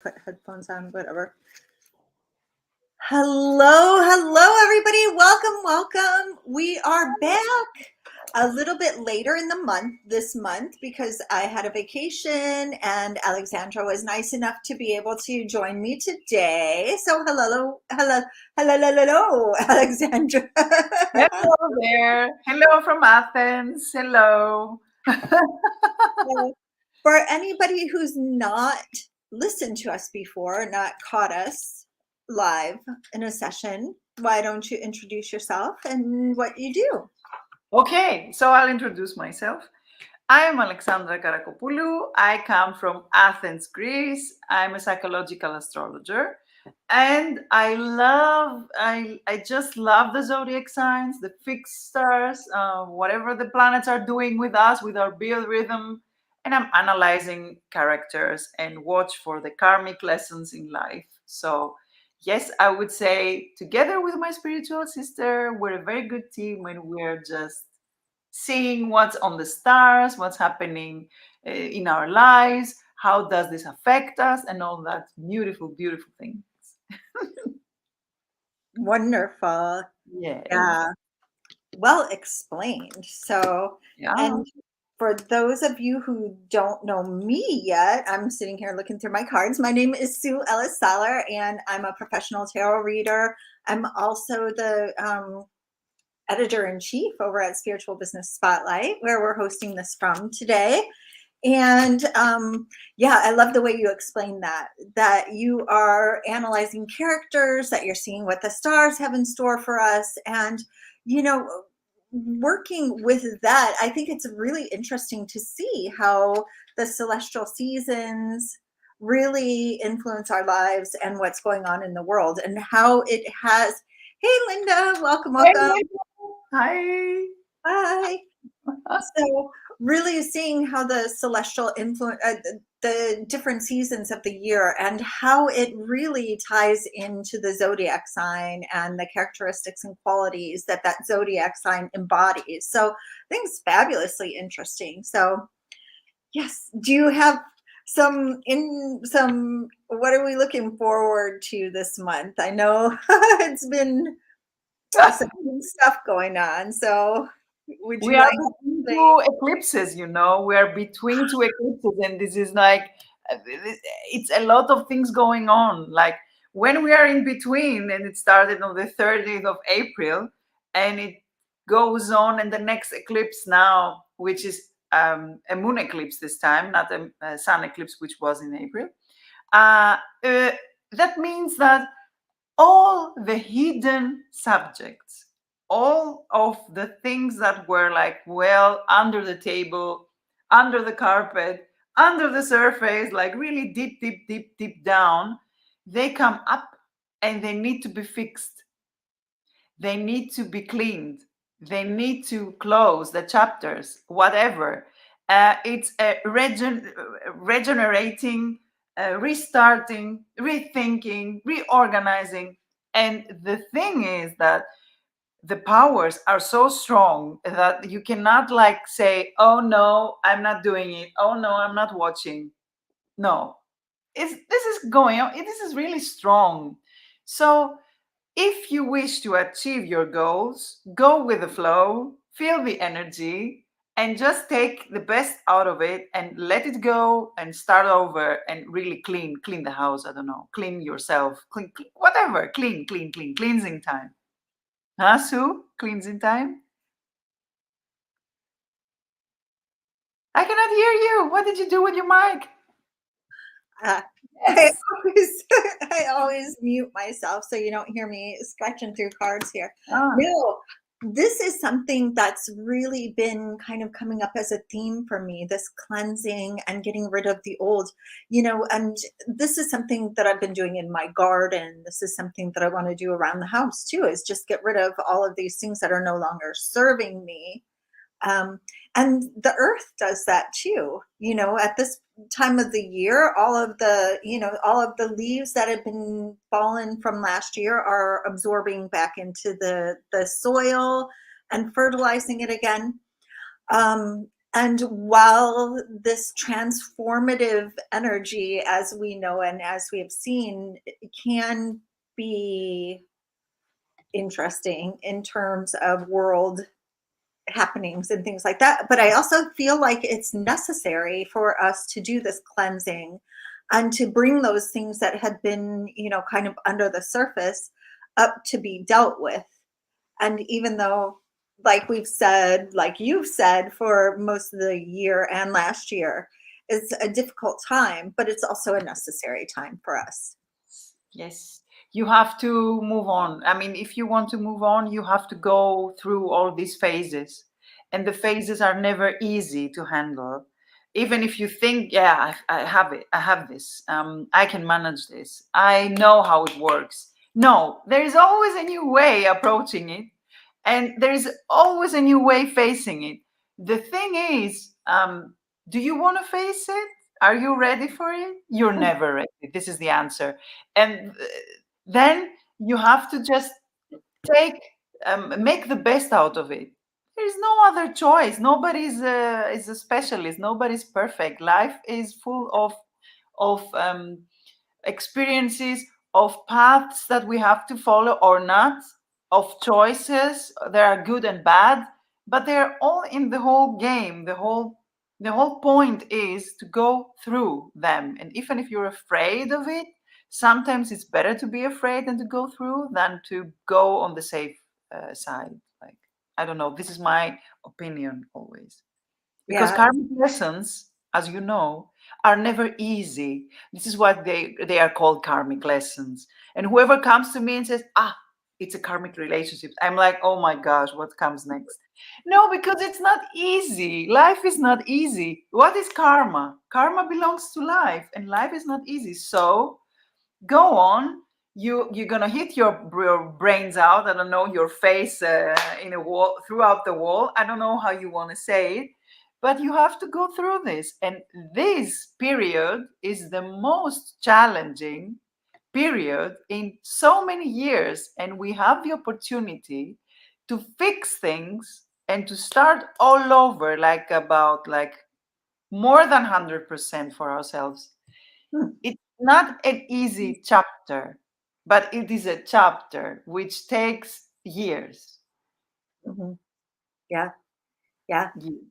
Put headphones on, whatever. Hello, everybody. Welcome. We are back a little bit later in the month, this month, because I had a vacation and Alexandra was nice enough to be able to join me today. So hello, Alexandra. Hello there. Hello from Athens. Hello. For anybody who's not listened to us before, not caught us live in a session, why don't you introduce yourself and what you do? Okay, so I'll introduce myself. I am Alexandra Karakopoulou. I come from Athens, Greece. I'm a psychological astrologer. And I just love the zodiac signs, the fixed stars, whatever the planets are doing with us, with our biorhythm. And I'm analyzing characters and watch for the karmic lessons in life. So, yes, I would say together with my spiritual sister, we're a very good team and we're just seeing what's on the stars, what's happening in our lives, how does this affect us, and all that beautiful, beautiful things. Wonderful. Yeah. Yeah. Well explained. So, Yeah. and for those of you who don't know me yet, I'm sitting here looking through my cards. My name is Sue Ellis-Saller, and I'm a professional tarot reader. I'm also the editor-in-chief over at Spiritual Business Spotlight, where we're hosting this from today. And yeah, I love the way you explain that you are analyzing characters, that you're seeing what the stars have in store for us. And, working with that, I think it's really interesting to see how the celestial seasons really influence our lives and what's going on in the world and how it has. Hey, Linda, welcome. Hi. Bye. So really seeing how the celestial influence, the different seasons of the year and how it really ties into the zodiac sign and the characteristics and qualities that zodiac sign embodies. So I think it's fabulously interesting. So yes, do you have what are we looking forward to this month? I know it's been some stuff going on. So would We you are like to between say? two eclipses, We are between two eclipses, and this is like, it's a lot of things going on. Like when we are in between, and it started on the 30th of April, and it goes on, and the next eclipse now, which is a moon eclipse this time, not a sun eclipse, which was in April. That means that all the hidden subjects, all of the things that were like, well, under the table, under the carpet, under the surface, like really deep, deep, deep, deep down, they come up and they need to be fixed. They need to be cleaned. They need to close the chapters, whatever. It's a regenerating, restarting, rethinking, reorganizing. And the thing is that the powers are so strong that you cannot like say, oh no, I'm not doing it. Oh no, I'm not watching. No, this is going on. This is really strong. So if you wish to achieve your goals, go with the flow, feel the energy, and just take the best out of it and let it go and start over and really clean the house. I don't know, clean yourself, clean whatever, clean, cleansing time. Huh, Sue? Cleansing time? I cannot hear you. What did you do with your mic? I Yes. always mute myself so you don't hear me scratching through cards here. Ah. No, this is something that's really been kind of coming up as a theme for me, this cleansing and getting rid of the old, and this is something that I've been doing in my garden. This is something that I want to do around the house too, is just get rid of all of these things that are no longer serving me. Um, and the earth does that too. At this time of the year, all of the leaves that have been fallen from last year are absorbing back into the soil and fertilizing it again. And while this transformative energy, as we know and as we have seen, it can be interesting in terms of world happenings and things like that. But I also feel like it's necessary for us to do this cleansing and to bring those things that had been, kind of under the surface up to be dealt with. And even though, like we've said, like you've said, for most of the year and last year, it's a difficult time, but it's also a necessary time for us. Yes, you have to move on. I mean, if you want to move on, you have to go through all these phases. And the phases are never easy to handle. Even if you think, yeah, I have it, I have this, I can manage this, I know how it works. No, there is always a new way approaching it. And there is always a new way facing it. The thing is, do you want to face it? Are you ready for it? You're never ready. This is the answer. And then you have to just take, make the best out of it. There is no other choice. Nobody's is a specialist. Nobody's perfect. Life is full of experiences, of paths that we have to follow or not, of choices. There are good and bad, but they're all in the whole game. The whole point is to go through them. And even if you're afraid of it, sometimes it's better to be afraid and to go through than to go on the safe side. Like, I don't know. This is my opinion always. Because Yeah. karmic lessons, as you know, are never easy. This is what they are called, karmic lessons. And whoever comes to me and says, it's a karmic relationship, I'm like, oh my gosh, what comes next? No, because it's not easy. Life is not easy. What is karma? Karma belongs to life, and life is not easy. So go on. You're gonna hit your brains out. I don't know, your face in a wall, throughout the wall. I don't know how you want to say it, but you have to go through this. And this period is the most challenging period in so many years, and we have the opportunity to fix things and to start all over, like about like more than 100% for ourselves. Hmm. It's not an easy chapter, but it is a chapter which takes years. Mhm. Yeah. Yeah. Ye-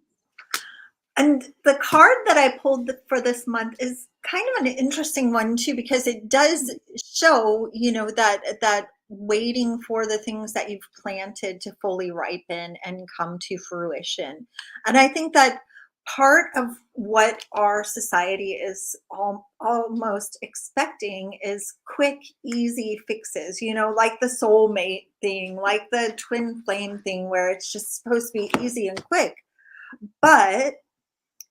And the card that I pulled for this month is kind of an interesting one too, because it does show, that waiting for the things that you've planted to fully ripen and come to fruition. And I think that part of what our society is almost expecting is quick, easy fixes, like the soulmate thing, like the twin flame thing, where it's just supposed to be easy and quick. But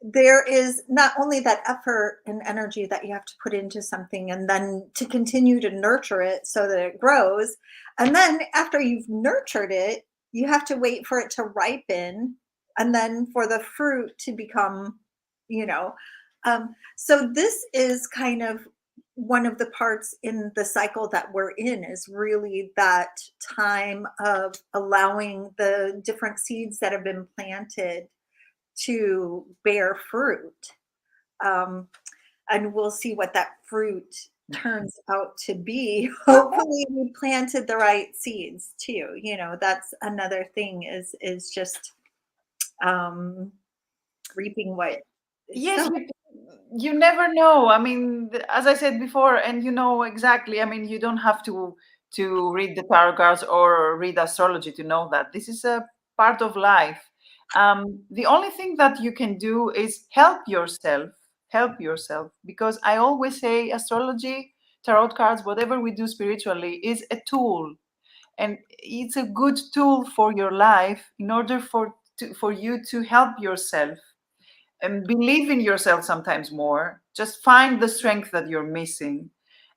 there is not only that effort and energy that you have to put into something and then to continue to nurture it so that it grows. And then after you've nurtured it, you have to wait for it to ripen and then for the fruit to become, you know. So this is kind of one of the parts in the cycle that we're in, is really that time of allowing the different seeds that have been planted to bear fruit. Um, and we'll see what that fruit turns out to be. Hopefully, we planted the right seeds too. That's another thing, is just um, reaping what is Yes, sown. you never know. I mean, as I said before, and you know exactly. I mean, you don't have to read the tarot cards or read astrology to know that this is a part of life. The only thing that you can do is help yourself. Help yourself, because I always say astrology, tarot cards, whatever we do spiritually, is a tool, and it's a good tool for your life in order for you to help yourself and believe in yourself sometimes more. Just find the strength that you're missing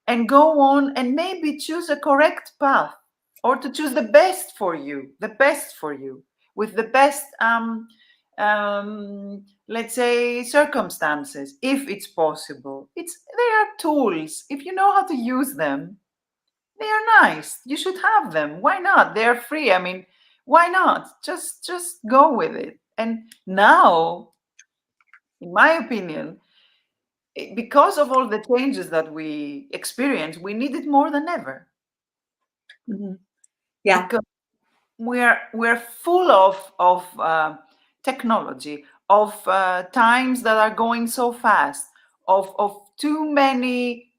and go on and maybe choose a correct path, or to choose the best for you, with the best, let's say, circumstances, if it's possible. They are tools. If you know how to use them, they are nice. You should have them. Why not? They're free. I mean, why not? Just go with it. And now in my opinion, because of all the changes that we experience, we need it more than ever. Yeah. Because we're full of technology, of times that are going so fast, of too many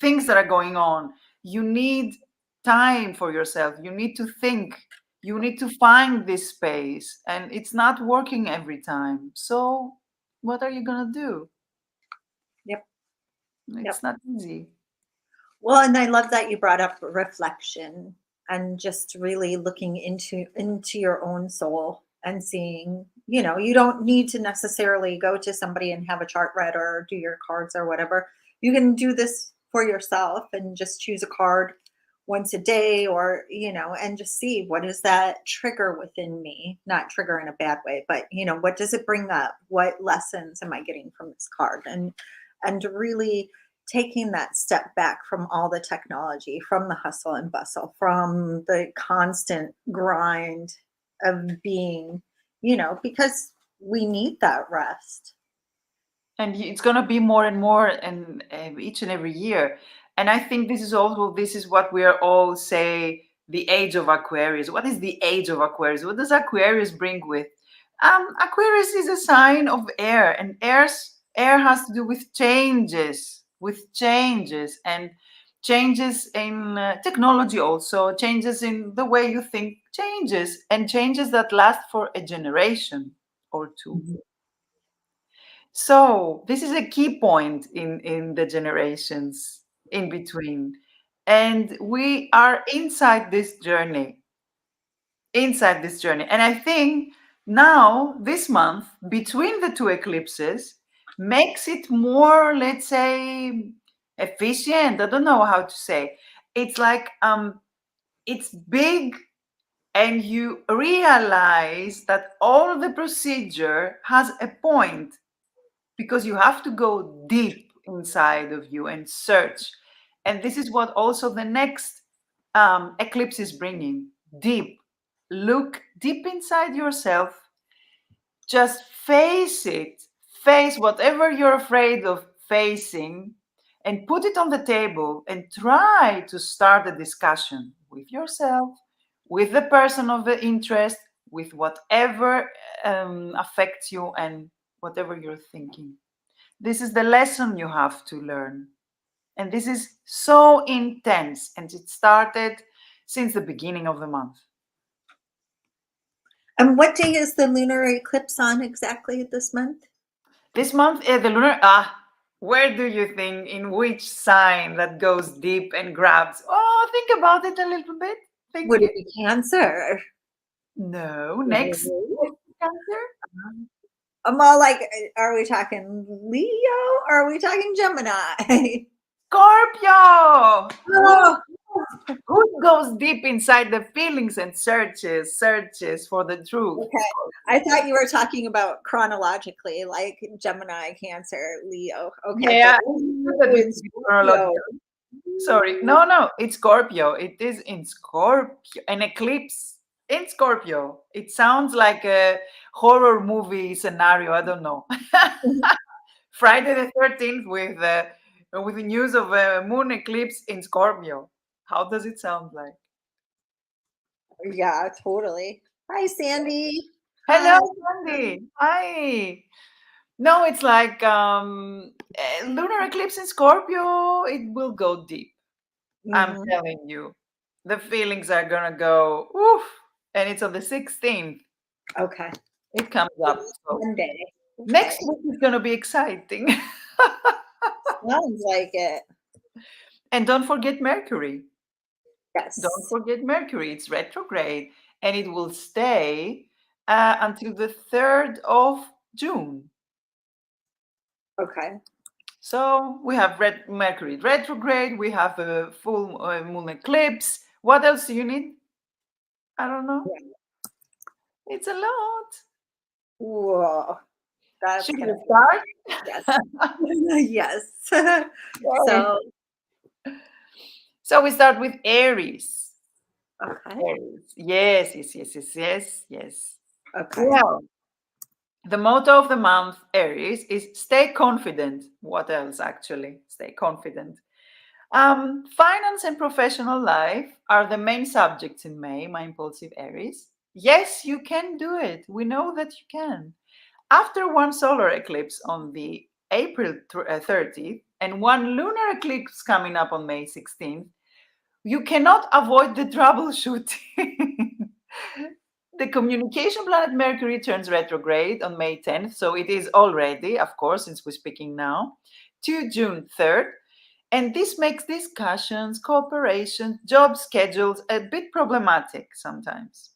things that are going on. You need time for yourself. You need to think. You need to find this space, and it's not working every time. So, what are you gonna do? Yep. It's not easy. Well, and I love that you brought up reflection and just really looking into your own soul and seeing, you don't need to necessarily go to somebody and have a chart read or do your cards or whatever. You can do this for yourself and just choose a card once a day, or and just see, what is that trigger within me, not trigger in a bad way, but what does it bring up, what lessons am I getting from this card, and really taking that step back from all the technology, from the hustle and bustle, from the constant grind of being, because we need that rest. And it's going to be more and more, and each and every year. And I think this is what we are all say, the age of Aquarius. What is the age of Aquarius? What does Aquarius bring with? Aquarius is a sign of air, and air has to do with changes, and changes in technology, also changes in the way you think, changes that last for a generation or two. So this is a key point in the generations in between. And we are inside this journey. And I think now, this month, between the two eclipses, makes it more, let's say, efficient. I don't know how to say. It's like it's big, and you realize that all the procedure has a point, because you have to go deep inside of you and search. And this is what also the next eclipse is bringing: deep. Look deep inside yourself, just face it, face whatever you're afraid of facing, and put it on the table and try to start a discussion with yourself, with the person of the interest, with whatever affects you and whatever you're thinking. This is the lesson you have to learn. And this is so intense. And it started since the beginning of the month. And what day is the lunar eclipse on exactly this month? This month, the lunar. Where do you think? In which sign that goes deep and grabs? Oh, think about it a little bit. Would it be Cancer? No, next Cancer. I'm all like, are we talking Leo or are we talking Gemini? Scorpio. Oh, Who goes deep inside the feelings and searches for the truth? okay. I thought you were talking about chronologically, like Gemini, Cancer, Leo. Okay. Yeah, It's Scorpio. sorry. No, it's Scorpio. It is in Scorpio. An eclipse in Scorpio. It sounds like a horror movie scenario. I don't know. Friday the 13th with the news of a moon eclipse in Scorpio. How does it sound like? Yeah, totally. Hi, Sandy. Hello, Hi. Sandy. Hi. No, it's like lunar eclipse in Scorpio. It will go deep. I'm Mhm. telling you, the feelings are gonna go oof, and it's on the 16th. Okay. It comes up. So Monday. next Okay. week is gonna be exciting. Sounds like it. And don't forget Mercury. Don't Yes. forget Mercury. It's retrograde, and it will stay until the 3rd of June. Okay. So we have Mercury retrograde. We have a full moon eclipse. What else do you need? I don't know. It's a lot. Whoa. That's Should we gonna start? be yes. Okay. So So we start with Aries. okay. Aries. Yes. Okay. Well, The motto of the month, Aries, is stay confident. What else, actually? Stay confident. Finance and professional life are the main subjects in May, my impulsive Aries. Yes, you can do it. We know that you can. After one solar eclipse on the April 30th and one lunar eclipse coming up on May 16th, you cannot avoid the troubleshooting. The communication planet Mercury turns retrograde on May 10th, so it is already, of course, since we're speaking now, to June 3rd. And this makes discussions, cooperation, job schedules a bit problematic sometimes.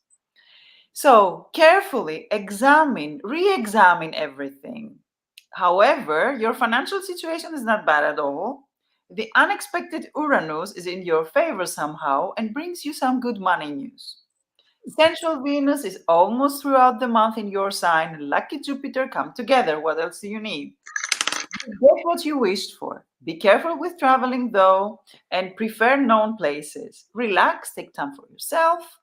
So carefully examine, re examine everything. However, your financial situation is not bad at all. The unexpected Uranus is in your favor somehow and brings you some good money news. Central Venus is almost throughout the month in your sign. Lucky Jupiter come together. What else do you need? Get what you wished for. Be careful with traveling though and prefer known places. Relax, take time for yourself,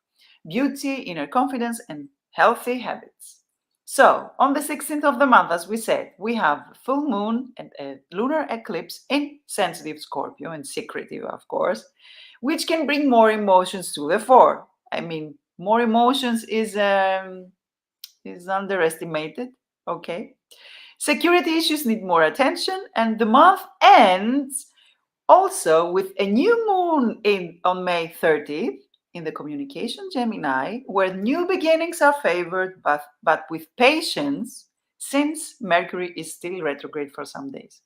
beauty, inner confidence, and healthy habits. So, on the 16th of the month, as we said, we have a full moon and a lunar eclipse in sensitive Scorpio and secretive, of course, which can bring more emotions to the fore. I mean, more emotions is underestimated. Okay. Security issues need more attention, and the month ends also with a new moon on May 30th in the communication Gemini, where new beginnings are favored, but with patience, since Mercury is still retrograde for some days.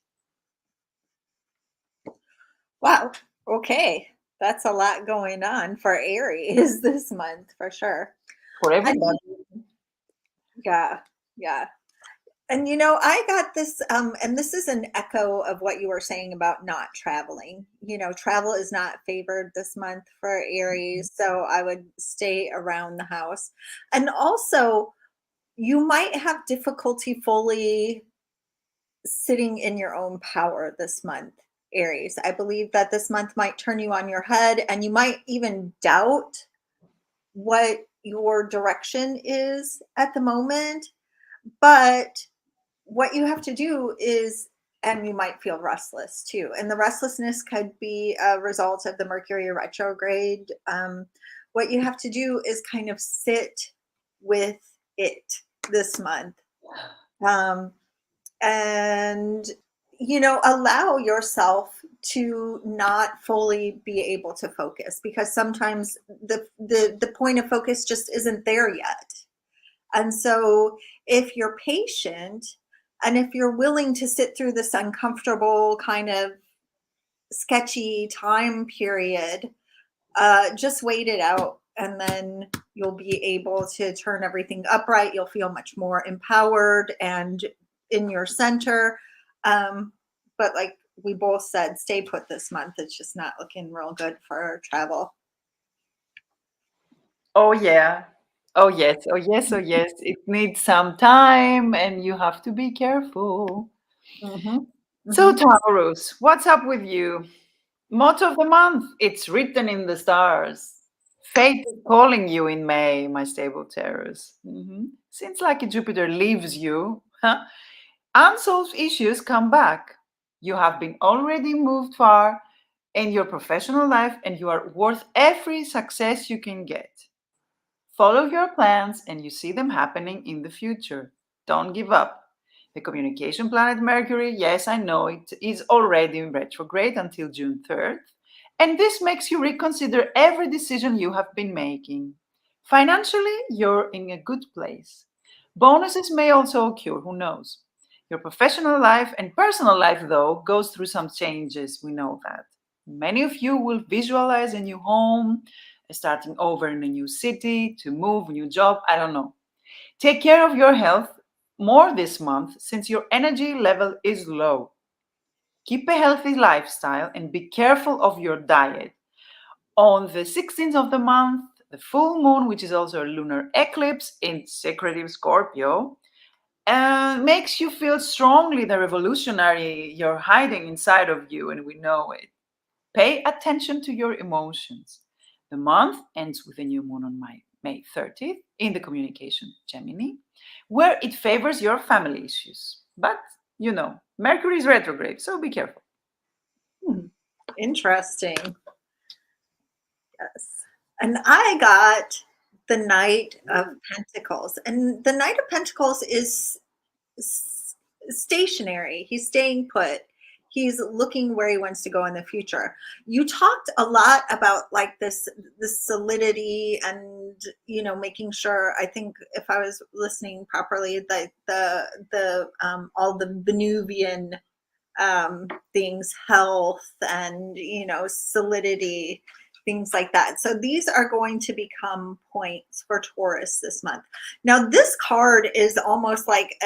Wow. Okay. That's a lot going on for Aries this month for sure. For And everybody. yeah, yeah. And I got this, and this is an echo of what you were saying about not traveling. Travel is not favored this month for Aries, so I would stay around the house. And also, you might have difficulty fully sitting in your own power this month, Aries. I believe that this month might turn you on your head, and you might even doubt what your direction is at the moment. But what you have to do is, and you might feel restless too, and the restlessness could be a result of the Mercury retrograde. What you have to do is kind of sit with it this month, um, and allow yourself to not fully be able to focus, because sometimes the point of focus just isn't there yet. And so if you're patient and if you're willing to sit through this uncomfortable kind of sketchy time period, just wait it out, and then you'll be able to turn everything upright. You'll feel much more empowered and in your center. But like we both said, stay put this month. It's just not looking real good for travel. Oh, yeah. Oh, yes. Oh, yes. Oh, yes. It needs some time and you have to be careful. Mm-hmm. So, Mm-hmm. Taurus, what's up with you? Motto of the month, it's written in the stars. Fate is calling you in May, my stable Taurus. Since Lucky Jupiter leaves you, unsolved issues come back. You have been already moved far in your professional life and you are worth every success you can get. Follow your plans and you see them happening in the future. Don't give up. The communication planet Mercury, yes, I know it is already in retrograde until June 3rd. And this makes you reconsider every decision you have been making. Financially, you're in a good place. Bonuses may also occur, who knows? Your professional life and personal life, though, goes through some changes. We know that. Many of you will visualize a new home, starting over in a new city, to move, new job, I don't know. Take care of your health more this month since your energy level is low. Keep a healthy lifestyle and be careful of your diet. On the 16th of the month, the full moon, which is also a lunar eclipse in secretive Scorpio, makes you feel strongly the revolutionary you're hiding inside of you, and we know it. Pay attention to your emotions. The month ends with a new moon on May 30th in the communication Gemini, where it favors your family issues. But, Mercury is retrograde, so be careful. Interesting. Yes. And I got the Knight of Pentacles. And the Knight of Pentacles is stationary. He's staying put. He's looking where he wants to go in the future. You talked a lot about like this solidity and making sure, I think if I was listening properly, that the all the Venusian things, health and solidity, things like that. So these are going to become points for Taurus this month. Now this card is almost like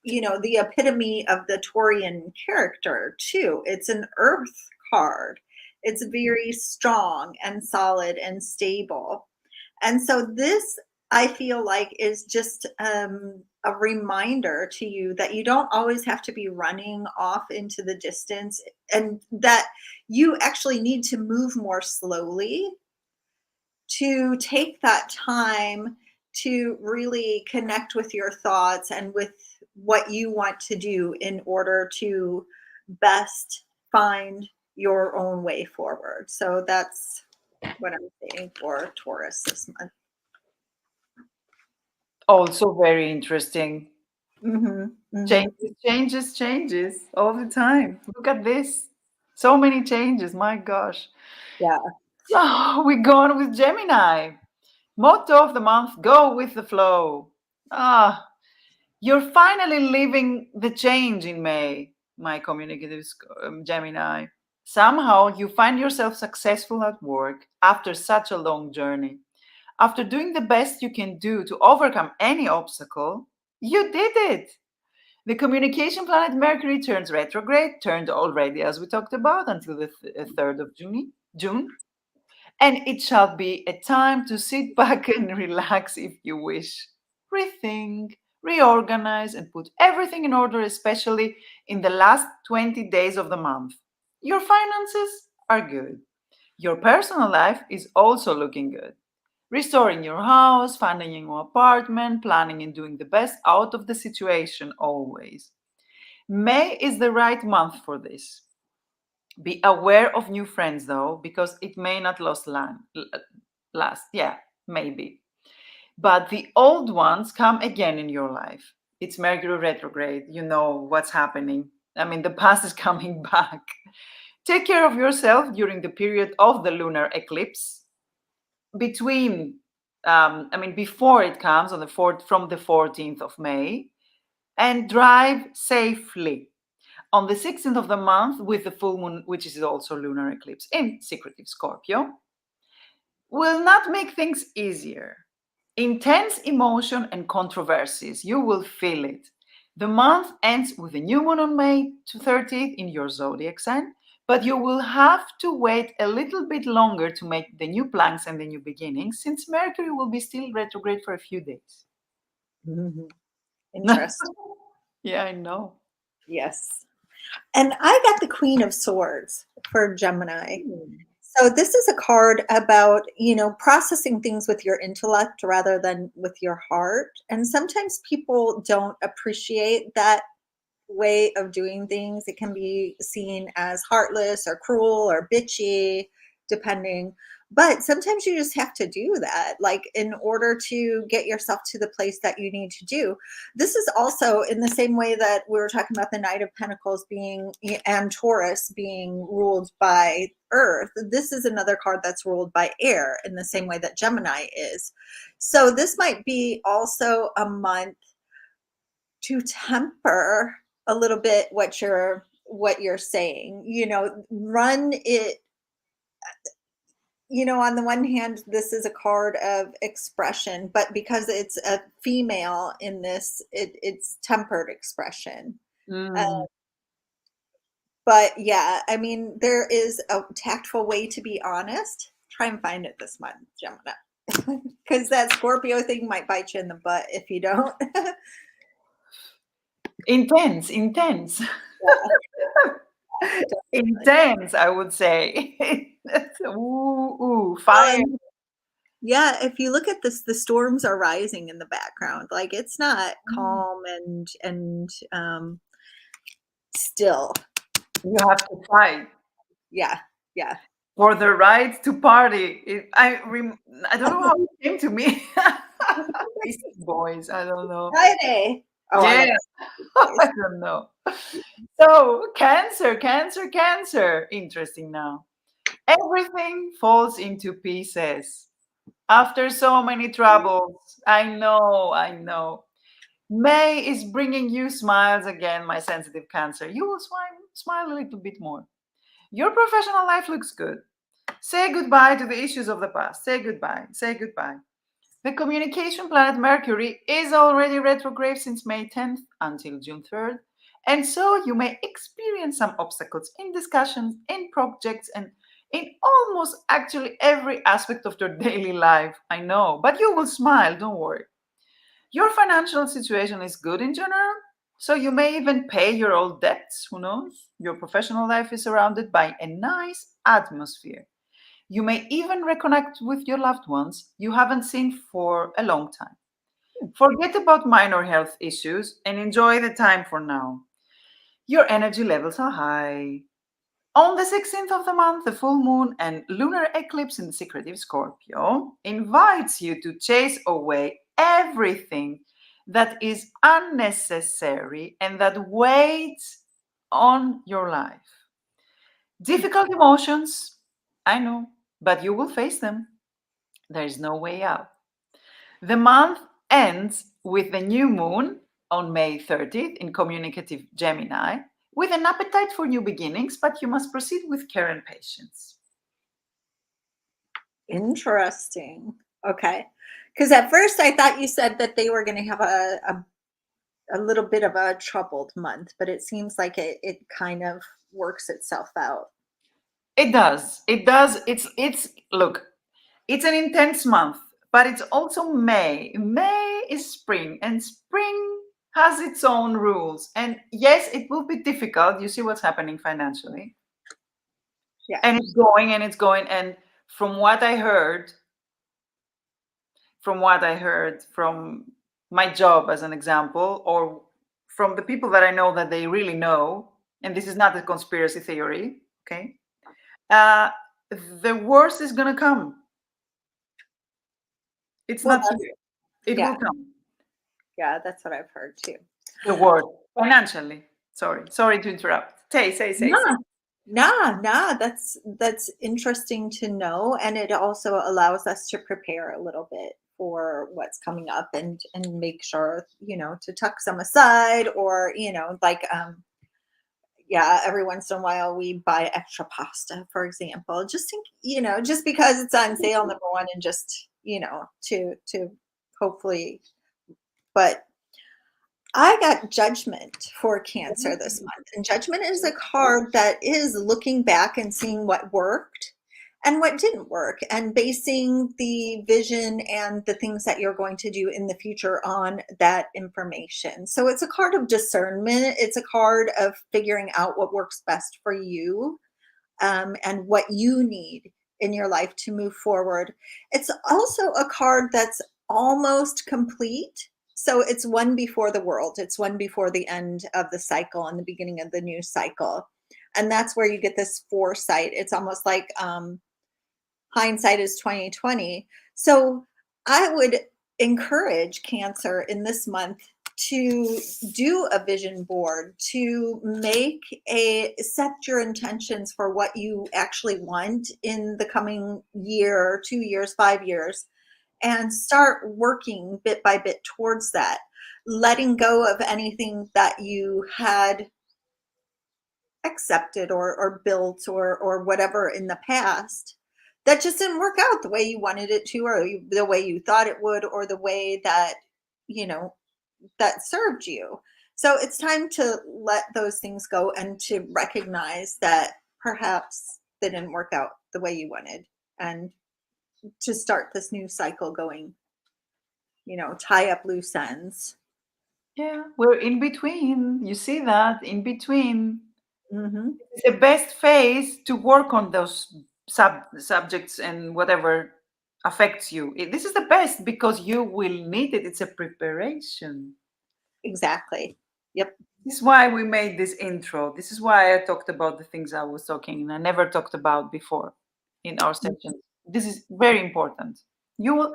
the epitome of the Taurian character too. It's an earth card. It's very strong and solid and stable. And so this, I feel like, is just a reminder to you that you don't always have to be running off into the distance, and that you actually need to move more slowly, to take that time to really connect with your thoughts and with what you want to do in order to best find your own way forward. So that's what I'm saying for Taurus this month. Also very interesting. Mm-hmm. Mm-hmm. Changes all the time. Look at this. So many changes. My gosh. Yeah. So we go on with Gemini. Motto of the month, go with the flow. You're finally living the change in May, my communicative Gemini. Somehow you find yourself successful at work after such a long journey. After doing the best you can do to overcome any obstacle, you did it. The communication planet Mercury turns retrograde, turned already, as we talked about, until the 3rd of June. And it shall be a time to sit back and relax if you wish. Rethink, reorganize, and put everything in order, especially in the last 20 days of the month. Your finances are good. Your personal life is also looking good. Restoring your house, finding a new apartment, planning and doing the best out of the situation always. May is the right month for this. Be aware of new friends though, because it may not last. Yeah, maybe. But the old ones come again in your life. It's Mercury retrograde. You know what's happening. I mean, the past is coming back. Take care of yourself during the period of the lunar eclipse. Before it comes on from the 14th of May, and drive safely. On the 16th of the month, with the full moon, which is also lunar eclipse in secretive Scorpio, will not make things easier. Intense emotion and controversies, you will feel it. The month ends with a new moon on May 30th in your zodiac sign, but you will have to wait a little bit longer to make the new plans and the new beginnings, since Mercury will be still retrograde for a few days. Mm-hmm. Interesting. Yeah, I know. Yes. And I got the Queen of Swords for Gemini. So this is a card about, processing things with your intellect rather than with your heart. And sometimes people don't appreciate that way of doing things. It can be seen as heartless or cruel or bitchy, depending. But sometimes you just have to do that, like in order to get yourself to the place that you need to do. This is also in the same way that we were talking about the Knight of Pentacles being, and Taurus being ruled by Earth. This is another card that's ruled by air in the same way that Gemini is. So this might be also a month to temper a little bit what you're saying. Run it. On the one hand, this is a card of expression, but because it's a female in this, it's tempered expression. But yeah, I mean, there is a tactful way to be honest. Try and find it this month, Gemini, because that Scorpio thing might bite you in the butt if you don't. Intense. Yeah. Intense, I would say. Fire. Yeah, if you look at this, the storms are rising in the background. Like it's not Mm. calm and still. You have to fight Yeah, yeah. for the right to party. I don't know how it came to me. These boys, I don't know. Friday. Oh, I Yeah, love I Fridays. don't know. So, Cancer, Cancer, Cancer. Interesting now. Everything falls into pieces after so many troubles. I know, I know. May is bringing you smiles again, my sensitive Cancer. You will smile a little bit more. Your professional life looks good. Say goodbye to the issues of the past. Say goodbye. Say goodbye. The communication planet Mercury is already retrograde since May 10th until June 3rd, and so you may experience some obstacles in discussions, in projects, and in almost actually every aspect of your daily life. I know, but you will smile, don't worry. Your financial situation is good in general, so you may even pay your old debts. Who knows? Your professional life is surrounded by a nice atmosphere. You may even reconnect with your loved ones you haven't seen for a long time. Forget about minor health issues and enjoy the time for now. Your energy levels are high. On the 16th of the month, the full moon and lunar eclipse in the secretive Scorpio invites you to chase away everything that is unnecessary and that weighs on your life. Difficult emotions, I know, but you will face them. There is no way out. The month ends with the new moon on May 30th in communicative Gemini with an appetite for new beginnings, but you must proceed with care and patience. Interesting. Okay. Because at first I thought you said that they were going to have a little bit of a troubled month, but it seems like it kind of works itself out. It does. It does. It's look, it's an intense month, but it's also May. May is spring, and spring has its own rules. And yes, it will be difficult. You see what's happening financially. Yeah. And it's going and it's going. And from what I heard, from my job as an example, or from the people that I know that they really know, and this is not a conspiracy theory, okay? Uh, the worst is gonna come. It's Well, not that's, here. It yeah. will come. Yeah, that's what I've heard too. The worst financially. Sorry to interrupt. Say. Nah, nah. That's interesting to know, and it also allows us to prepare a little bit for what's coming up and make sure to tuck some aside, or like yeah, every once in a while we buy extra pasta, for example, just just because it's on sale, number one, and just to hopefully. But I got Judgment for Cancer this month, and Judgment is a card that is looking back and seeing what worked and what didn't work, and basing the vision and the things that you're going to do in the future on that information. So it's a card of discernment. It's a card of figuring out what works best for you, and what you need in your life to move forward. It's also a card that's almost complete. So it's one before the world, it's one before the end of the cycle and the beginning of the new cycle. And that's where you get this foresight. It's almost like hindsight is 2020. So I would encourage Cancer in this month to do a vision board, to set your intentions for what you actually want in the coming year, 2 years, 5 years, and start working bit by bit towards that, letting go of anything that you had accepted or built or whatever in the past that just didn't work out the way you wanted it to, or the way you thought it would, or the way that you know that served you. So it's time to let those things go and to recognize that perhaps they didn't work out the way you wanted, and to start this new cycle going, tie up loose ends. Yeah, we're in between. You see that in between. Hmm. It's the best phase to work on those subjects and whatever affects you. This is the best because you will need it. It's a preparation. Exactly. Yep. This is why we made this intro. This is why I talked about the things I was talking and I never talked about before in our sessions. This is very important. You'll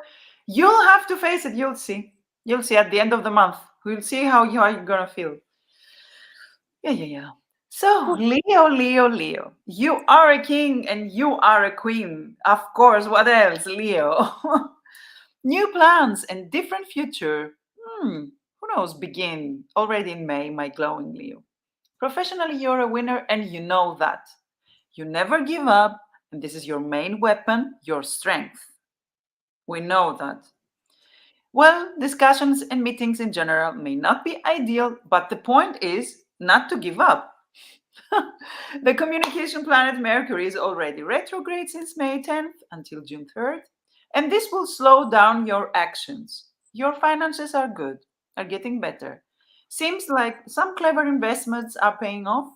have to face it. You'll see. You'll see at the end of the month. We'll see how you are gonna feel. Yeah. So, Leo, Leo, Leo, you are a king and you are a queen. Of course, what else, Leo? New plans and different future. Who knows, begin already in May, my glowing Leo. Professionally, you're a winner and you know that. You never give up, and this is your main weapon, your strength. We know that. Well, discussions and meetings in general may not be ideal, but the point is not to give up. The communication planet Mercury is already retrograde since May 10th until June 3rd, and this will slow down your actions. Your finances are good, are getting better. Seems like some clever investments are paying off.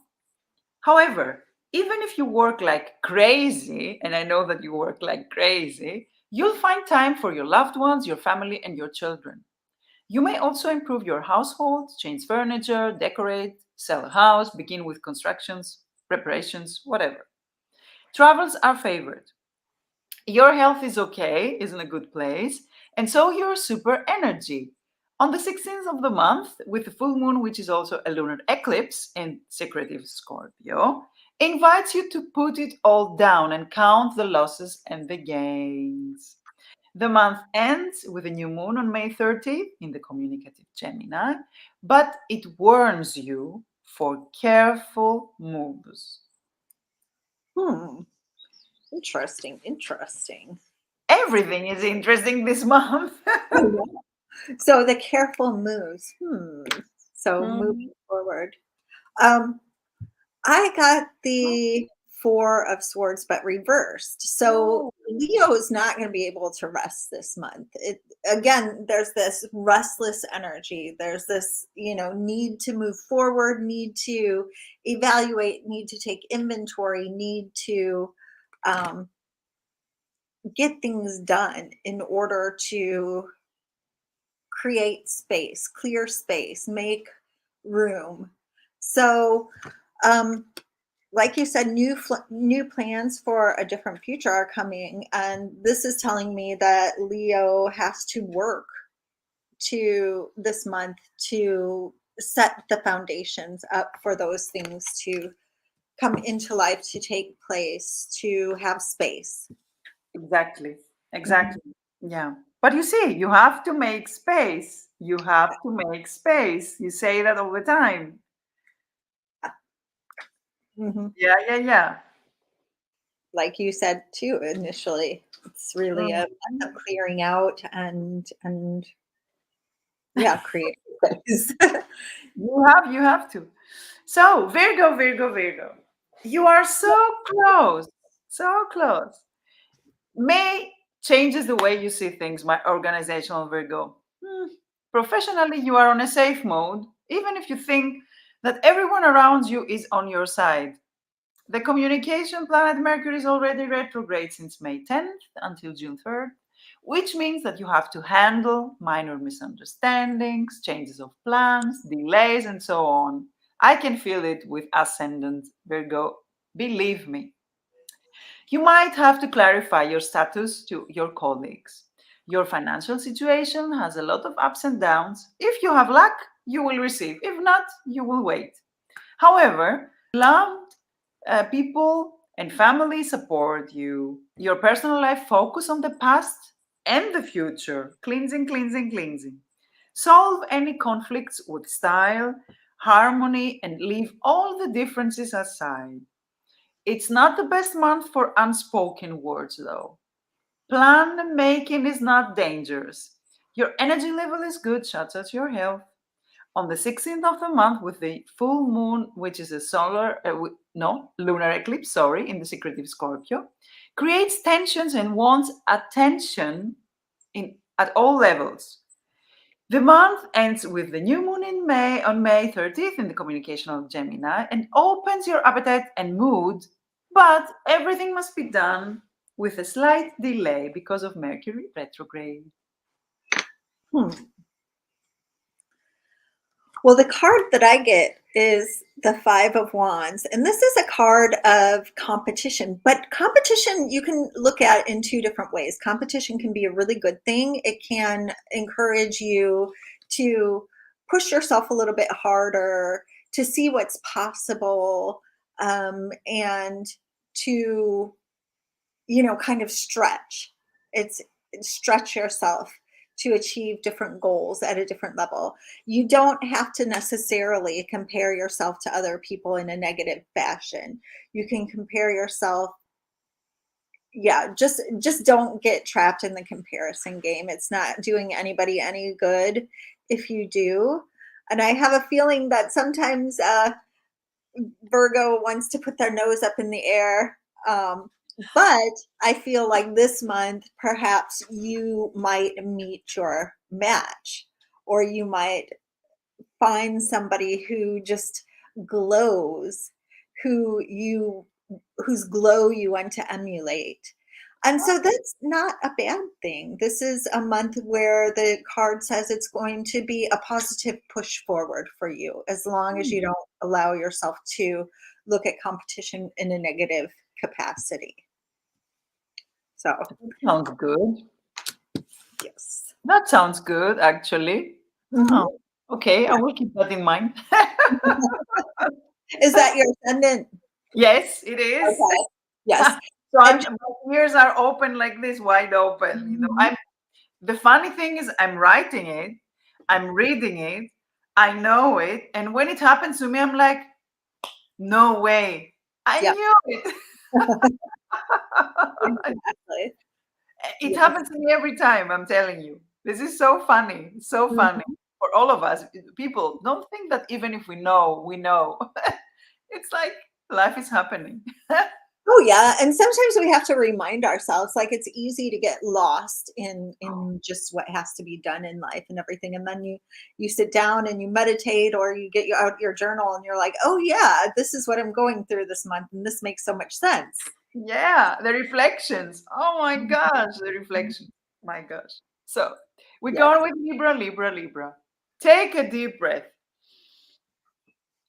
However, even if you work like crazy, and I know that you work like crazy, you'll find time for your loved ones, your family, and your children. You may also improve your household, change furniture, decorate, sell a house, begin with constructions, reparations, whatever. Travels are favored. Your health is okay, is in a good place, and so your super energy. On the 16th of the month, with the full moon, which is also a lunar eclipse in secretive Scorpio, invites you to put it all down and count the losses and the gains. The month ends with a new moon on May 30th in the communicative Gemini, but it warns you for careful moves. Interesting. Everything is interesting this month. So the careful moves. So moving forward. I got the Four of Swords, but reversed. So Leo is not going to be able to rest this month. Again, there's this restless energy. There's this, need to move forward, need to evaluate, need to take inventory, need to get things done in order to create space, clear space, make room. So, like you said, new plans for a different future are coming, and this is telling me that Leo has to work this month to set the foundations up for those things to come into life, to take place, to have space. Exactly. Yeah. But you see, you have to make space. You have to make space. You say that all the time. Yeah. Like you said too initially, it's really a clearing out and create space. You have to. So Virgo, you are so close, so close. May changes the way you see things, my organizational Virgo. Professionally, you are on a safe mode, even if you think that everyone around you is on your side. The communication planet Mercury is already retrograde since May 10th until June 3rd, which means that you have to handle minor misunderstandings, changes of plans, delays, and so on. I can feel it with Ascendant Virgo, believe me. You might have to clarify your status to your colleagues. Your financial situation has a lot of ups and downs. If you have luck, you will receive. If not, you will wait. However, loved people and family support you. Your personal life focus on the past and the future. Cleansing. Solve any conflicts with style, harmony, and leave all the differences aside. It's not the best month for unspoken words, though. Plan making is not dangerous. Your energy level is good, shouts out your health. On the 16th of the month, with the full moon, which is a lunar eclipse, in the secretive Scorpio, creates tensions and wants attention at all levels. The month ends with the new moon on May 30th in the communication of Gemini and opens your appetite and mood, but everything must be done with a slight delay because of Mercury retrograde. Hmm. Well, the card that I get is the Five of Wands, and this is a card of competition. But competition you can look at in two different ways. Competition can be a really good thing. It can encourage you to push yourself a little bit harder, to see what's possible, and to, kind of stretch. It's stretch yourself to achieve different goals at a different level. You don't have to necessarily compare yourself to other people in a negative fashion. You can compare yourself, yeah, just don't get trapped in the comparison game. It's not doing anybody any good if you do. And I have a feeling that sometimes Virgo wants to put their nose up in the air. But I feel like this month, perhaps you might meet your match, or you might find somebody who just glows, whose glow you want to emulate. And so that's not a bad thing. This is a month where the card says it's going to be a positive push forward for you, as long as you don't allow yourself to look at competition in a negative capacity. So, Sounds good. yes. That sounds good, actually. Mhm. Oh, okay, I will keep that in mind. Is that your ascendant? Yes, it is. Okay. Yes. So And my ears are open like this, wide open. mhm. The funny thing is, I'm writing it, I'm reading it, I know it, and when it happens to me, I'm like, no way, I Yep. knew it. Exactly. It Yes. happens to me every time. I'm telling you, this is so funny, so funny Mhm. for all of us. People don't think that even if we know, we know. It's like life is happening. Oh, yeah, and sometimes we have to remind ourselves, like, it's easy to get lost in just what has to be done in life and everything, and then you sit down and you meditate, or you get out your journal and you're like, "Oh, yeah, this is what I'm going through this month, and this makes so much sense." Yeah, the reflections. Oh my Mhm. gosh, the reflections. My gosh. So we go Yes. on with Libra, Libra, Libra. Take a deep breath.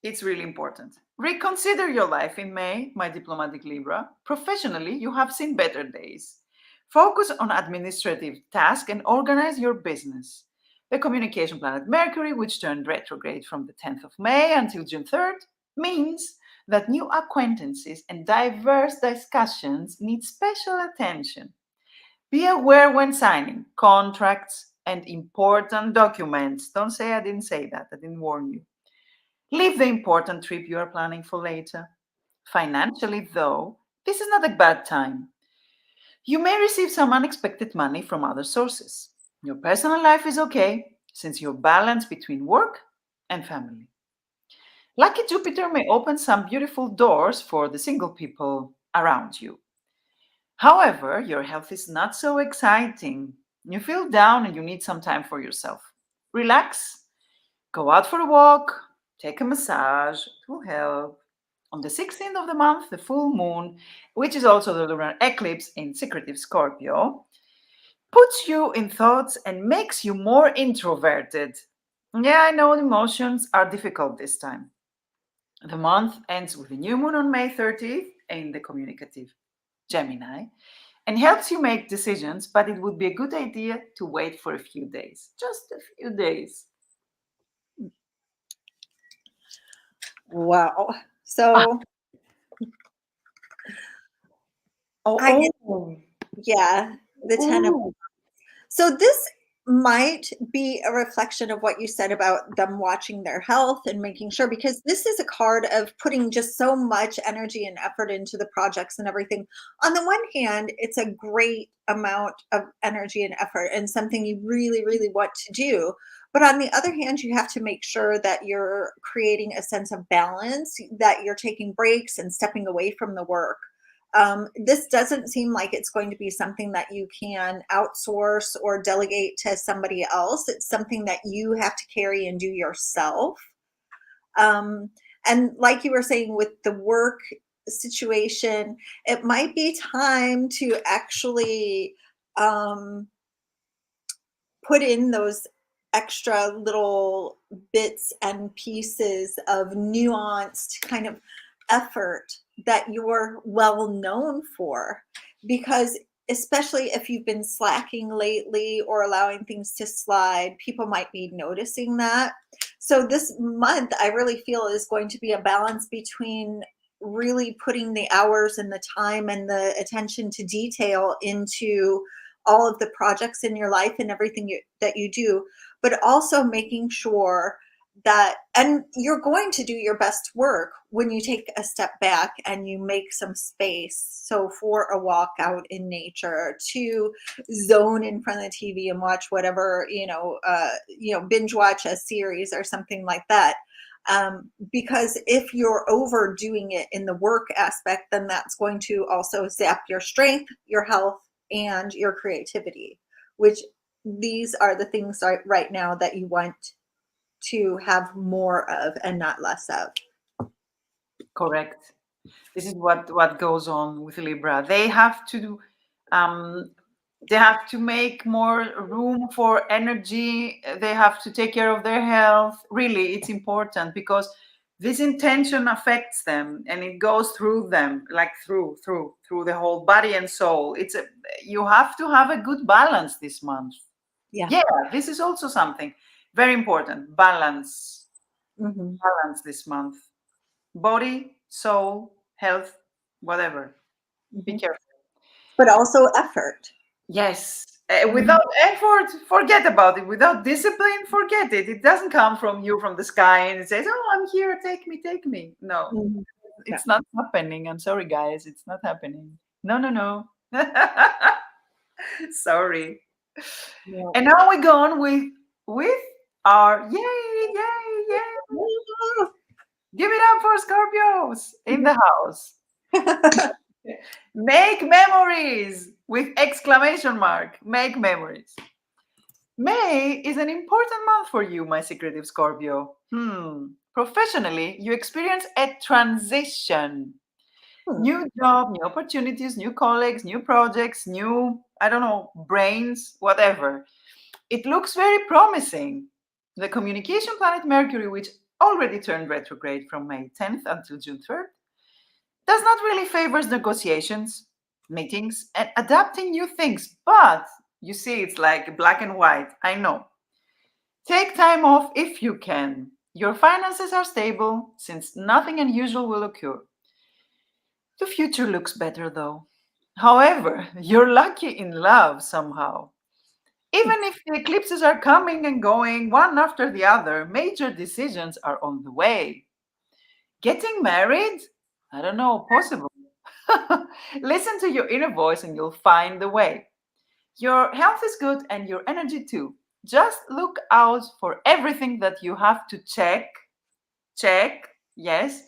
It's really important. Reconsider your life in May, my diplomatic Libra. Professionally, you have seen better days. Focus on administrative tasks and organize your business. The communication planet Mercury, which turned retrograde from the 10th of May until June 3rd, means that new acquaintances and diverse discussions need special attention. Be aware when signing contracts and important documents. Don't say I didn't say that, I didn't warn you. Leave the important trip you are planning for later. Financially, though, this is not a bad time. You may receive some unexpected money from other sources. Your personal life is okay since you're balanced between work and family. Lucky Jupiter may open some beautiful doors for the single people around you. However, your health is not so exciting. You feel down and you need some time for yourself. Relax, go out for a walk, take a massage, it will help. On the 16th of the month, the full moon, which is also the lunar eclipse in secretive Scorpio, puts you in thoughts and makes you more introverted. Yeah, I know emotions are difficult this time. The month ends with a new moon on May 30th in the communicative Gemini and helps you make decisions, but it would be a good idea to wait for a few days. Just a few days. Wow. Ah, So, I get, oh, yeah, the 10 of. oh, So this might be a reflection of what you said about them watching their health and making sure, because this is a card of putting just so much energy and effort into the projects and everything. On the one hand, it's a great amount of energy and effort and something you really, really want to do. But on the other hand, you have to make sure that you're creating a sense of balance, that you're taking breaks and stepping away from the work. This doesn't seem like it's going to be something that you can outsource or delegate to somebody else. It's something that you have to carry and do yourself. Um, and like you were saying with the work, situation, it might be time to actually um, put in those extra little bits and pieces of nuanced kind of effort that you're well known for. Because especially if you've been slacking lately or allowing things to slide, people might be noticing that. So this month, I really feel is going to be a balance between really putting the hours and the time and the attention to detail into all of the projects in your life and everything that you do, but also making sure that, and you're going to do your best work when you take a step back and you make some space. So for a walk out in nature, to zone in front of the TV and watch whatever, binge watch a series or something like that. Because if you're overdoing it in the work aspect, then that's going to also zap your strength, your health, and your creativity, which these are the things right now that you want to have more of and not less of. Correct. This is what goes on with Libra. Um, they have to make more room for energy. They have to take care of their health. Really, it's important because this intention affects them and it goes through them, like through the whole body and soul. You have to have a good balance this month. Yeah. This is also something very important. Balance. Mm-hmm. Balance this month. Body, soul, health, whatever. Be Mm-hmm. careful. But also effort. Yes. Mm-hmm. Without effort, forget about it. Without discipline, forget it. It doesn't come from you, from the sky, and it says, "Oh, I'm here. Take me, take me." No, Mm-hmm. Yeah. it's not happening. I'm sorry, guys. It's not happening. No, no, no. Sorry. Yeah. And now we go on with our yay, yay, yay. Give it up for Scorpios in the house. Make memories with exclamation mark. Make memories. May is an important month for you, my secretive Scorpio. Professionally, you experience a transition. Hmm. New job, new opportunities, new colleagues, new projects, new, I don't know, brains, whatever. It looks very promising. The communication planet Mercury, which already turned retrograde from May 10th until June 3rd, does not really favors negotiations, meetings, and adapting new things. But you see, it's like black and white. I know. Take time off if you can. Your finances are stable since nothing unusual will occur. The future looks better though. However, you're lucky in love somehow. Even if the eclipses are coming and going one after the other, major decisions are on the way. Getting married? I don't know, possible. Listen to your inner voice and you'll find the way. Your health is good and your energy too. Just look out for everything that you have to check, yes,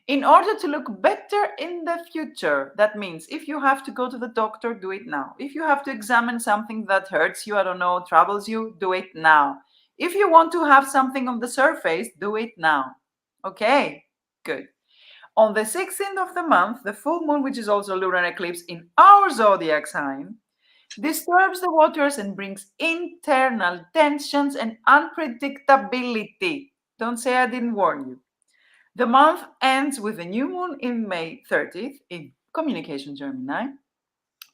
in order to look better in the future. That means if you have to go to the doctor, do it now. If you have to examine something that hurts you, I don't know, troubles you, do it now. If you want to have something on the surface, do it now. Okay, good. On the 16th of the month, the full moon, which is also lunar eclipse in our zodiac sign, disturbs the waters and brings internal tensions and unpredictability. Don't say I didn't warn you. The month ends with a new moon in May 30th in Communication Gemini,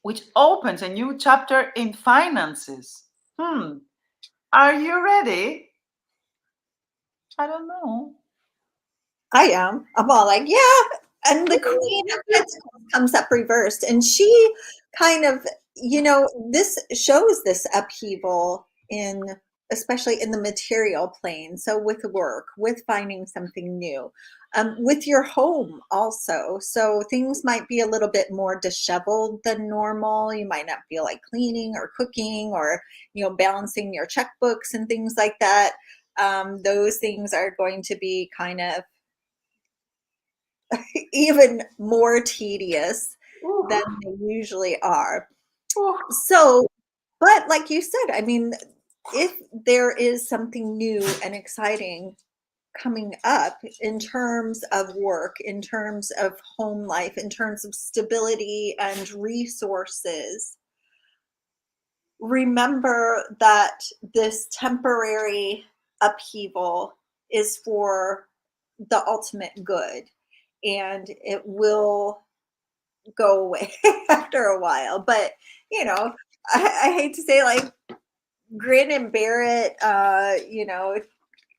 which opens a new chapter in finances. Are you ready? I don't know. I am. I'm all like, yeah. And the Queen of Pentacles comes up reversed. And she kind of, this shows this upheaval in, especially in the material plane. So with work, with finding something new, with your home also. So things might be a little bit more disheveled than normal. You might not feel like cleaning or cooking or, balancing your checkbooks and things like that. Those things are going to be kind of even more tedious Ooh, than they usually are. ooh. So, but like you said, I mean, if there is something new and exciting coming up in terms of work, in terms of home life, in terms of stability and resources, remember that this temporary upheaval is for the ultimate good, and it will go away after a while. But, you know, I hate to say, like, grin and bear it,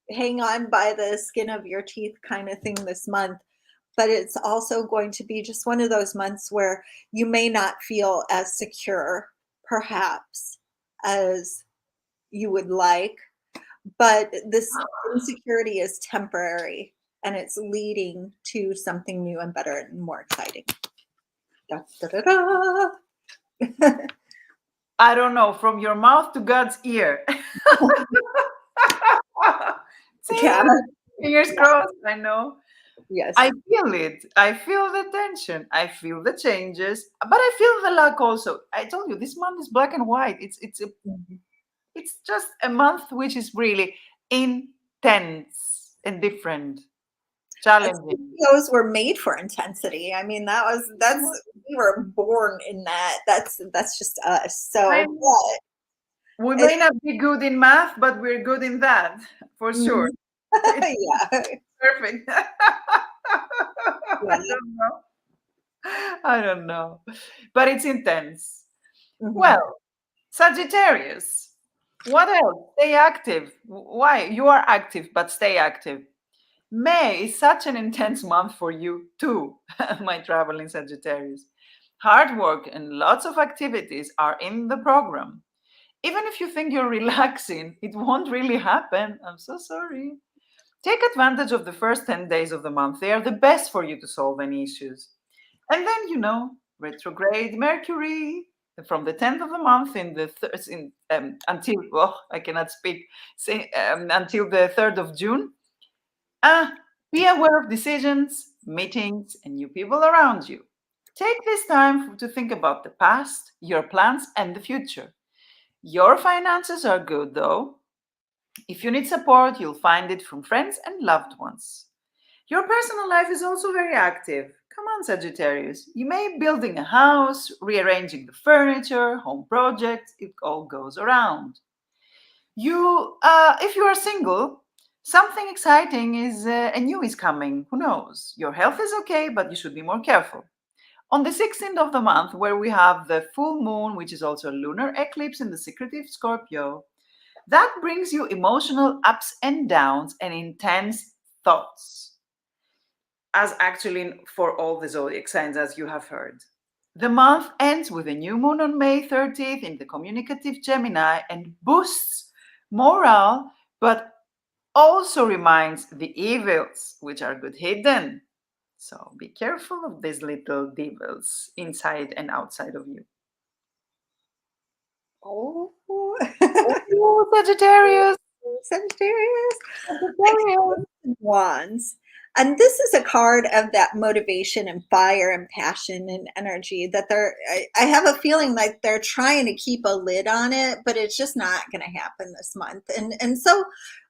hang on by the skin of your teeth kind of thing this month. But it's also going to be just one of those months where you may not feel as secure, perhaps, as you would like. But this insecurity is temporary, and it's leading to something new and better and more exciting. Da, da, da, da. I don't know, from your mouth to God's ear. See, Yeah. fingers crossed. I know. Yes. I feel it. I feel the tension. I feel the changes, but I feel the luck also. I told you this month is black and white. Mhm. It's just a month which is really intense and different, challenging. Those were made for intensity. I mean, that's we were born in that. That's just us. I So, know. but We it, may not be good in math, but we're good in that for sure. mhm. It's Yeah, perfect. I yeah. don't know. I don't know. But it's intense. Mhm. Well, Sagittarius, what else? Stay active. Why? You are active, but stay active. May is such an intense month for you, too, my traveling Sagittarius. Hard work and lots of activities are in the program. Even if you think you're relaxing, it won't really happen. I'm so sorry. Take advantage of the first 10 days of the month. They are the best for you to solve any issues. And then, retrograde Mercury from the 10th of the month until, well, I cannot speak, until the 3rd of June. Ah, be aware of decisions, meetings, and new people around you. Take this time to think about the past, your plans, and the future. Your finances are good, though. If you need support, you'll find it from friends and loved ones. Your personal life is also very active. Come on, Sagittarius. You may be building a house, rearranging the furniture, home projects, it all goes around. If you are single, something exciting is and new is coming. Who knows? Your health is okay, but you should be more careful. On the 16th of the month, where we have the full moon, which is also a lunar eclipse in the secretive Scorpio, that brings you emotional ups and downs and intense thoughts, as actually for all the zodiac signs, as you have heard. The month ends with a new moon on May 30th in the communicative Gemini and boosts morale, but also reminds the evils, which are good hidden. So be careful of these little devils inside and outside of you. Oh, Oh, Sagittarius! Sagittarius. Sagittarius! Wands. And this is a card of that motivation and fire and passion and energy that I have a feeling like they're trying to keep a lid on it, but it's just not going to happen this month. And so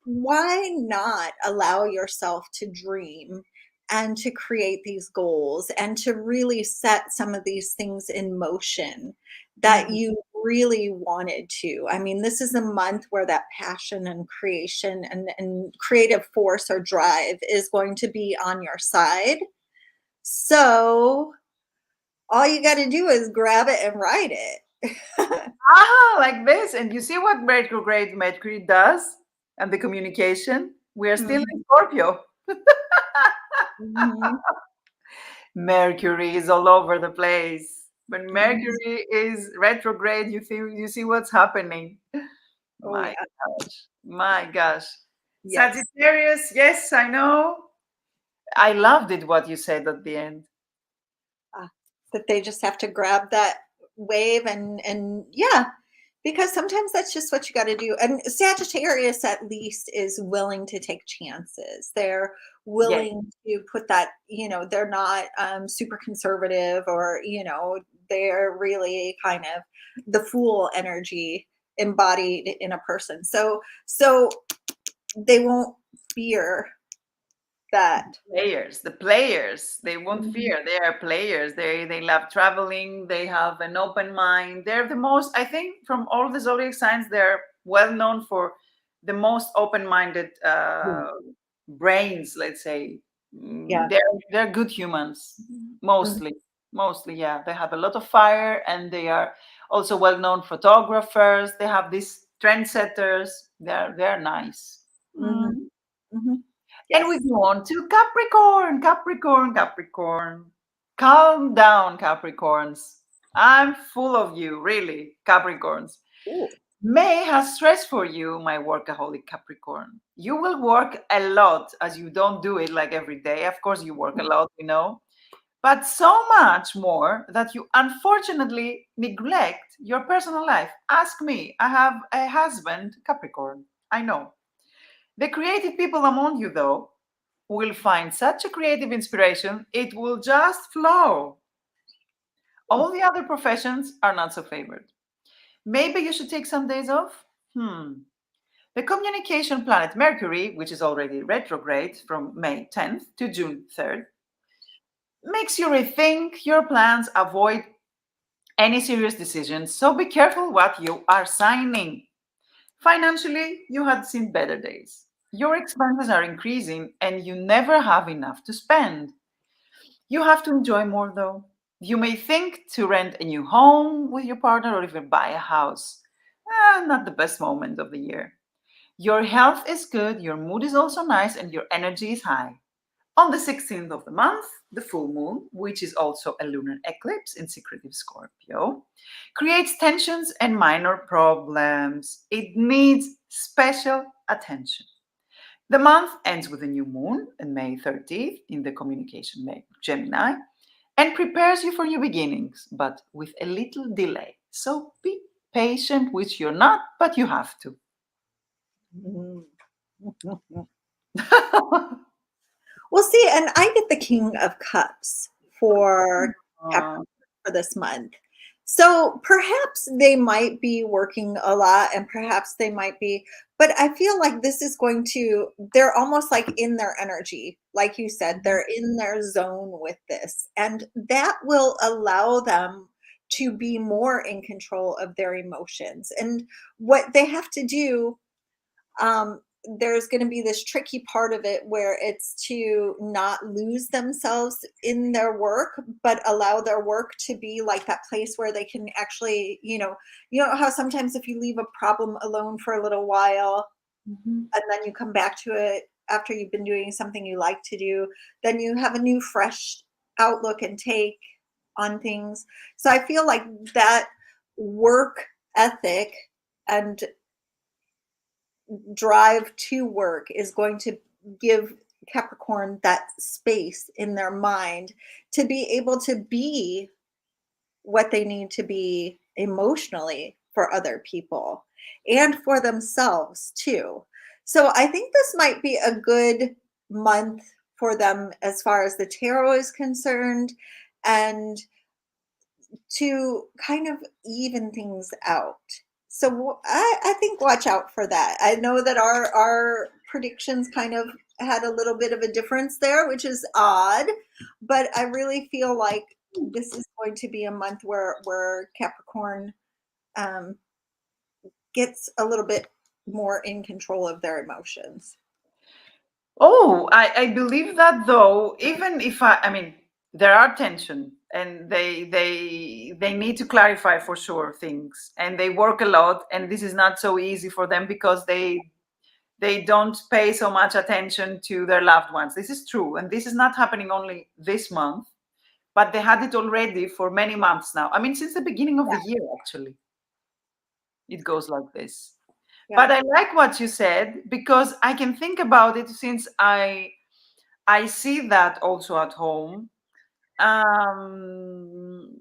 why not allow yourself to dream and to create these goals and to really set some of these things in motion that Mhm. you really wanted to. I mean, this is a month where that passion and creation and creative force or drive is going to be on your side. So all you got to do is grab it and ride it. Ah, like this. And you see what retrograde Mercury does and the communication? We are still Mhm, in Scorpio. mhm, Mercury is all over the place. When mhm. Mercury is retrograde, you see what's happening. Oh, My yeah. gosh. My gosh. Yes. Sagittarius, yes, I know. I loved it what you said at the end. Uh, that they just have to grab that wave and yeah, because sometimes that's just what you got to do. And Sagittarius at least is willing to take chances. They're Yes. willing to put that, they're not super conservative, or they're really kind of the fool energy embodied in a person. So they won't fear that. The players, they won't Mhm. fear. They are players. They love traveling. They have an open mind. They're the most, I think, from all the zodiac signs, they're well known for the most open-minded Yeah. brains, let's say. Yeah. They're good humans, Mhm. mostly, yeah. They have a lot of fire, and they are also well-known photographers. They have these trendsetters. They're nice. Mhm. Mm. Mhm. And we Yes. go on to Capricorn, Capricorn, Capricorn. Calm down, Capricorns. I'm full of you, really, Capricorns. Ooh. May has stress for you, my workaholic Capricorn. You will work a lot as you don't do it like every day. Of course, you work a lot, but so much more that you unfortunately neglect your personal life. Ask me. I have a husband, Capricorn. I know. The creative people among you, though, will find such a creative inspiration, it will just flow. All the other professions are not so favored. Maybe you should take some days off? The communication planet Mercury, which is already retrograde from May 10th to June 3rd, makes you rethink your plans, avoid any serious decisions. So be careful what you are signing. Financially, you had seen better days. Your expenses are increasing and you never have enough to spend. You have to enjoy more though. You may think to rent a new home with your partner or even buy a house. Not the best moment of the year. Your health is good, your mood is also nice, and your energy is high. On the 16th of the month, the full moon, which is also a lunar eclipse in secretive Scorpio, creates tensions and minor problems. It needs special attention. The month ends with a new moon on May 30th in the communication Gemini and prepares you for new beginnings, but with a little delay. So be patient, which you're not, but you have to. Mhm. Well, see, and I get the King of Cups for Capricorn Uh, for this month. So perhaps they might be working a lot and perhaps they might be, but I feel like this is going to, they're almost like in their energy. Like you said, they're in their zone with this. And that will allow them to be more in control of their emotions. And what they have to do, um, there's going to be this tricky part of it where it's to not lose themselves in their work, but allow their work to be like that place where they can actually, you know how sometimes if you leave a problem alone for a little while mhm. and then you come back to it after you've been doing something you like to do, then you have a new fresh outlook and take on things. So I feel like that work ethic and drive to work is going to give Capricorn that space in their mind to be able to be what they need to be emotionally for other people and for themselves too. So I think this might be a good month for them as far as the tarot is concerned and to kind of even things out. So I think watch out for that. I know that our predictions kind of had a little bit of a difference there, which is odd, but I really feel like this is going to be a month where Capricorn um, gets a little bit more in control of their emotions. Oh, I believe that though, even if I mean, there are tension and they need to clarify for sure things and they work a lot and this is not so easy for them because they don't pay so much attention to their loved ones. This is true. And this is not happening only this month, but they had it already for many months now. I mean, since the beginning of the year, actually, it goes like this. Yeah. But I like what you said because I can think about it since I see that also at home. Um,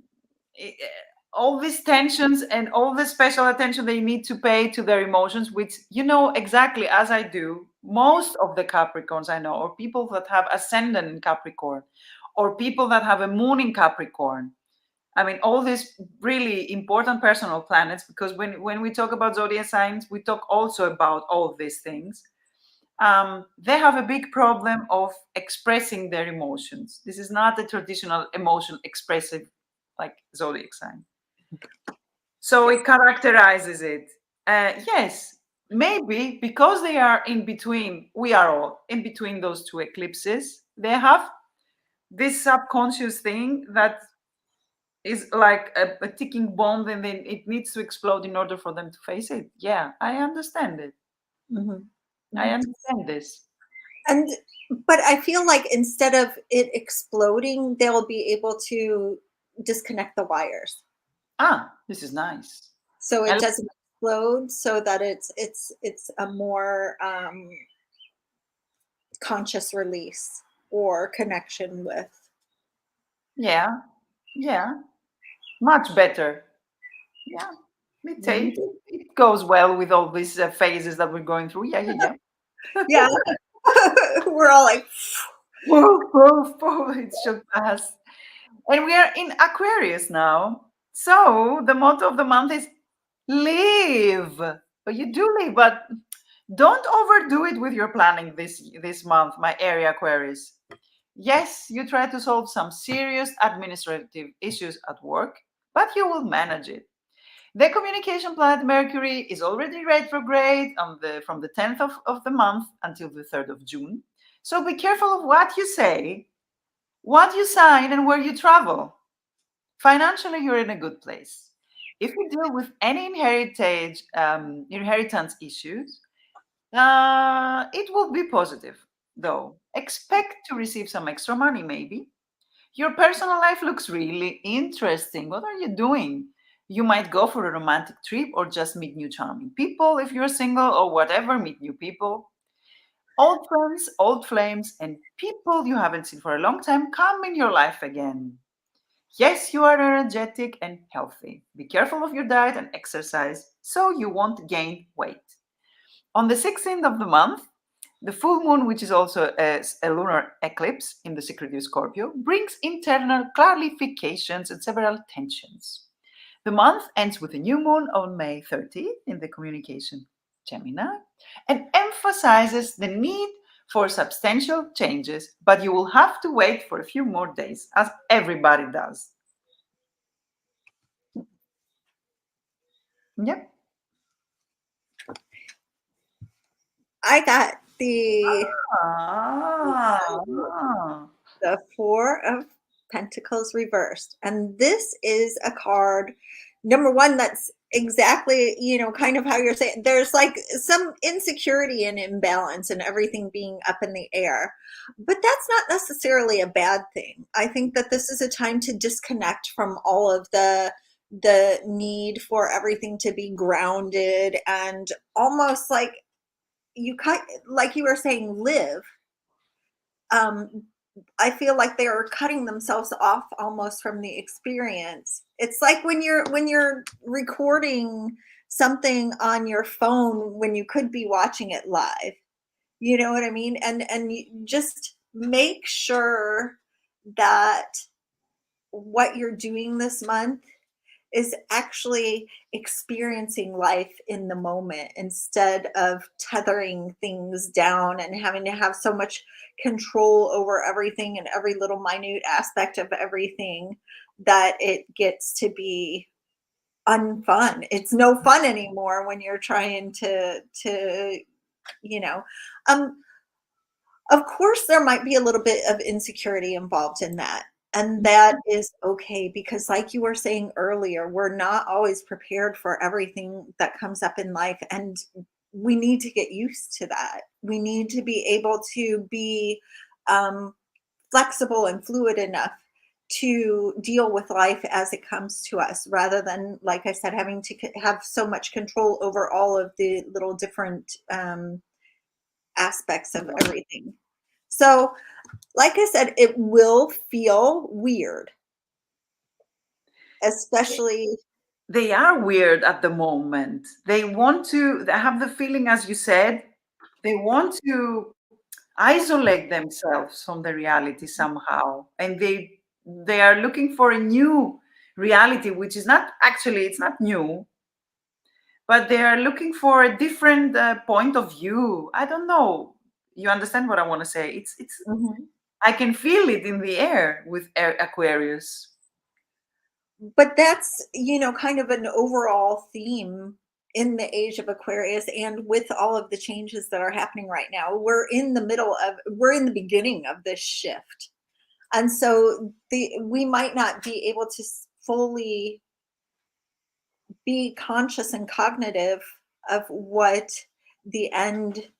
i- all these tensions and all the special attention they need to pay to their emotions, which you know exactly as I do, most of the Capricorns I know, or people that have ascendant in Capricorn, or people that have a moon in Capricorn. I mean, all these really important personal planets, because when we talk about zodiac signs, we talk also about all these things. they have a big problem of expressing their emotions. This is not a traditional emotion expressive like zodiac sign. So it characterizes it. Yes, maybe because they are in between, we are all in between those two eclipses, they have this subconscious thing that is like a ticking bomb, and then it needs to explode in order for them to face it. Yeah, I understand it. Mhm. I Mhm. understand this. And but I feel like instead of it exploding, they'll be able to disconnect the wires. Ah, this is nice. So I it doesn't explode, so that it's a more conscious release or connection with. Yeah, yeah, much better. Yeah, Mhm. it goes well with all these phases that we're going through. Yeah, yeah, yeah. Yeah. We're all like, Woof, woof, woof, it should pass. And we are in Aquarius now. So the motto of the month is live. But you do live, but don't overdo it with your planning this month, my area Aquarius. Yes, you try to solve some serious administrative issues at work, but you will manage it. The communication planet Mercury is already retrograde from the 10th of the month until the 3rd of June. So be careful of what you say, what you sign, and where you travel. Financially, you're in a good place. If you deal with any inheritance issues, it will be positive, though. Expect to receive some extra money, maybe. Your personal life looks really interesting. What are you doing? You might go for a romantic trip or just meet new charming people if you're single or whatever, meet new people. Old friends, old flames, and people you haven't seen for a long time come in your life again. Yes, you are energetic and healthy. Be careful of your diet and exercise so you won't gain weight. On the 16th of the month, the full moon, which is also a lunar eclipse in the Secret Scorpio, brings internal clarifications and several tensions. The month ends with a new moon on May 30th in the communication Gemini and emphasizes the need for substantial changes, but you will have to wait for a few more days, as everybody does. Yep. I got the Ah. the Four of Pentacles reversed. And this is a card, number one, that's exactly, kind of how you're saying. There's like some insecurity and imbalance and everything being up in the air. But that's not necessarily a bad thing. I think that this is a time to disconnect from all of the need for everything to be grounded and almost like like you were saying, live. um I feel like they're cutting themselves off almost from the experience. It's like when you're recording something on your phone when you could be watching it live. You know what I mean? And you just make sure that what you're doing this month is actually experiencing life in the moment instead of tethering things down and having to have so much control over everything and every little minute aspect of everything that it gets to be unfun. It's no fun anymore when you're trying to you know um of course, there might be a little bit of insecurity involved in that. And that is okay because, like you were saying earlier, we're not always prepared for everything that comes up in life. And we need to get used to that. We need to be able to be um, flexible and fluid enough to deal with life as it comes to us rather than, like I said, having to have so much control over all of the little different aspects of everything. So, like I said, it will feel weird, especially. They are weird at the moment. They have the feeling, as you said, they want to isolate themselves from the reality somehow. And they are looking for a new reality, which is not actually, it's not new, but they are looking for a different point of view. I don't know. You understand what I want to say? It's Mhm. I can feel it in the air with Aquarius. But that's, kind of an overall theme in the age of Aquarius, and with all of the changes that are happening right now. We're in the beginning of this shift. And so we might not be able to fully be conscious and cognitive of what the end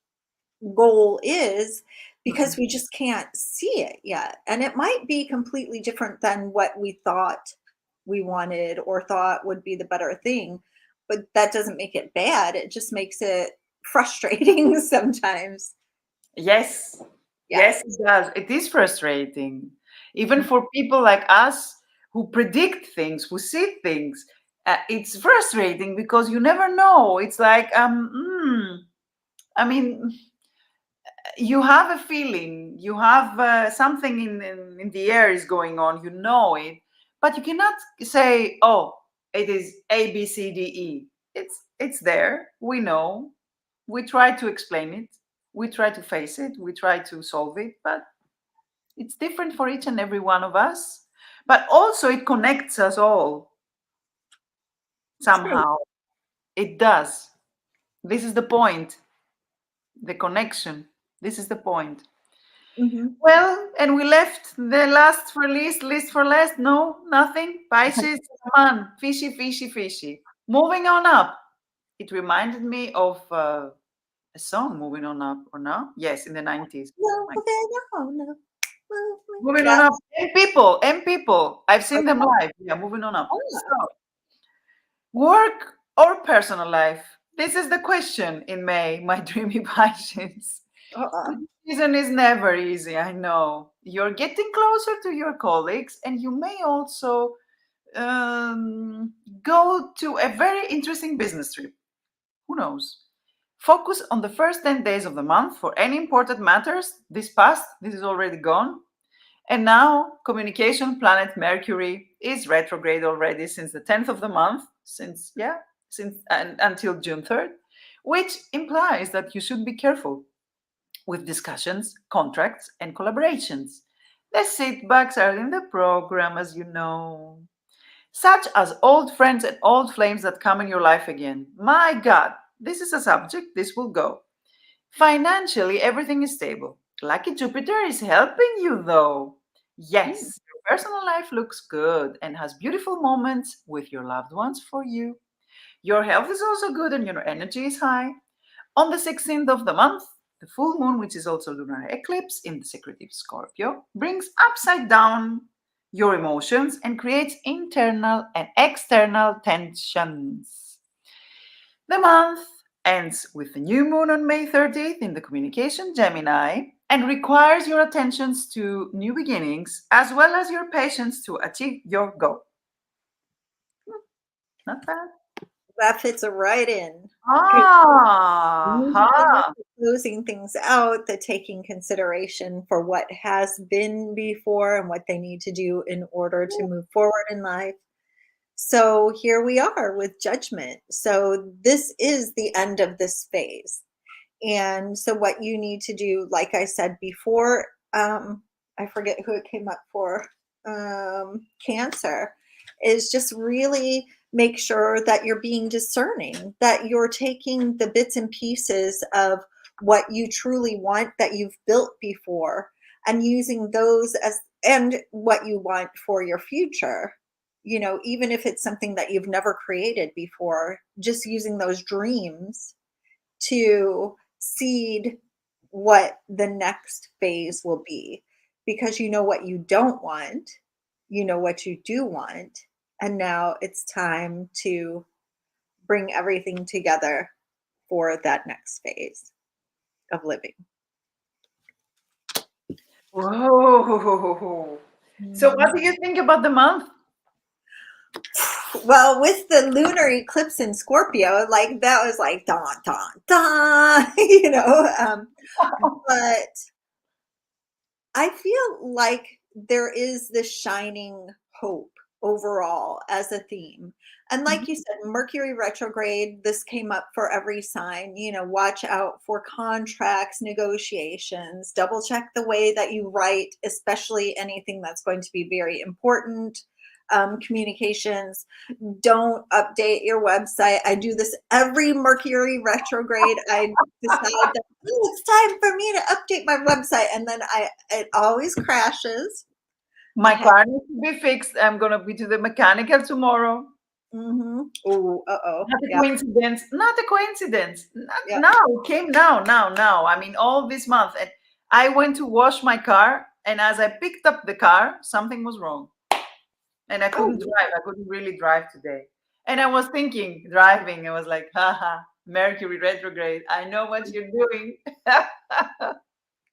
goal is, because Mm-mm. we just can't see it yet. And it might be completely different than what we thought we wanted or thought would be the better thing. But that doesn't make it bad. It just makes it frustrating sometimes. Yes, Yes. yes, it does. It is frustrating, even Mhm. for people like us who predict things, who see things. It's frustrating because you never know. It's like, I mean, you have a feeling, you have something in the air is going on, you know it, but you cannot say, oh, it is A, B, C, D, E. It's there. We know. We try to explain it. We try to face it. We try to solve it, but it's different for each and every one of us. But also, it connects us all True. somehow. It does. This is the point. The connection. This is the point. Mhm. Well, and we left the last for least for last. No, nothing. Pisces, come on, fishy, fishy, fishy. Moving on up. It reminded me of a song, Moving On Up, or no? Yes, in the 90s. No, no, no. Moving on Yeah. up. And people. I've seen them live. Yeah, moving on up. So, Oh, work or personal life? This is the question in May, my dreamy Pisces. uh-uh. This season is never easy, I know. You're getting closer to your colleagues, and you may also um, go to a very interesting business trip. Who knows? Focus on the first 10 days of the month for any important matters. This is already gone. And now, communication planet Mercury is retrograde already since the 10th of the month, until June 3rd, which implies that you should be careful with discussions, contracts, and collaborations. The setbacks are in the program, as you know, such as old friends and old flames that come in your life again. My God, this is a subject, this will go. Financially, everything is stable. Lucky Jupiter is helping you, though. Mm. Yes, your personal life looks good and has beautiful moments with your loved ones for you. Your health is also good and your energy is high. On the 16th of the month, the full moon, which is also lunar eclipse in the secretive Scorpio, brings upside down your emotions and creates internal and external tensions. The month ends with the new moon on May 30th in the communication Gemini and requires your attentions to new beginnings as well as your patience to achieve your goal. Not bad. That fits right in. Ah, The closing things out, the taking consideration for what has been before and what they need to do in order to move forward in life. So here we are with judgment. So this is the end of this phase. And so what you need to do, like I said before, I forget who it came up for, Cancer, is just really make sure that you're being discerning, that you're taking the bits and pieces of what you truly want that you've built before and using those as and what you want for your future. Even if it's something that you've never created before, just using those dreams to seed what the next phase will be, because you know what you don't want, you know what you do want, and now it's time to bring everything together for that next phase of living. whoa. So, what Mhm. do you think about the month? Well, with the lunar eclipse in Scorpio, like that was like da da da, but I feel like there is this shining hope overall as a theme. And Mhm. like you said, Mercury retrograde, this came up for every sign. Watch out for contracts, negotiations, double check the way that you write, especially anything that's going to be very important. Communications. Don't update your website. I do this every Mercury retrograde. I decide that, "Oh, it's time for me to update my website," and then it always crashes. I My have car needs to be fixed. I'm gonna be to the mechanical tomorrow. Oh, uh-oh. Not a Yeah, coincidence. Not a coincidence. Not yeah. now. It came now. I mean, all this month. And I went to wash my car, and as I picked up the car, something was wrong. And I couldn't Oh, drive. I couldn't really drive today. And I was thinking, driving, I was like, haha, Mercury retrograde. I know what you're doing.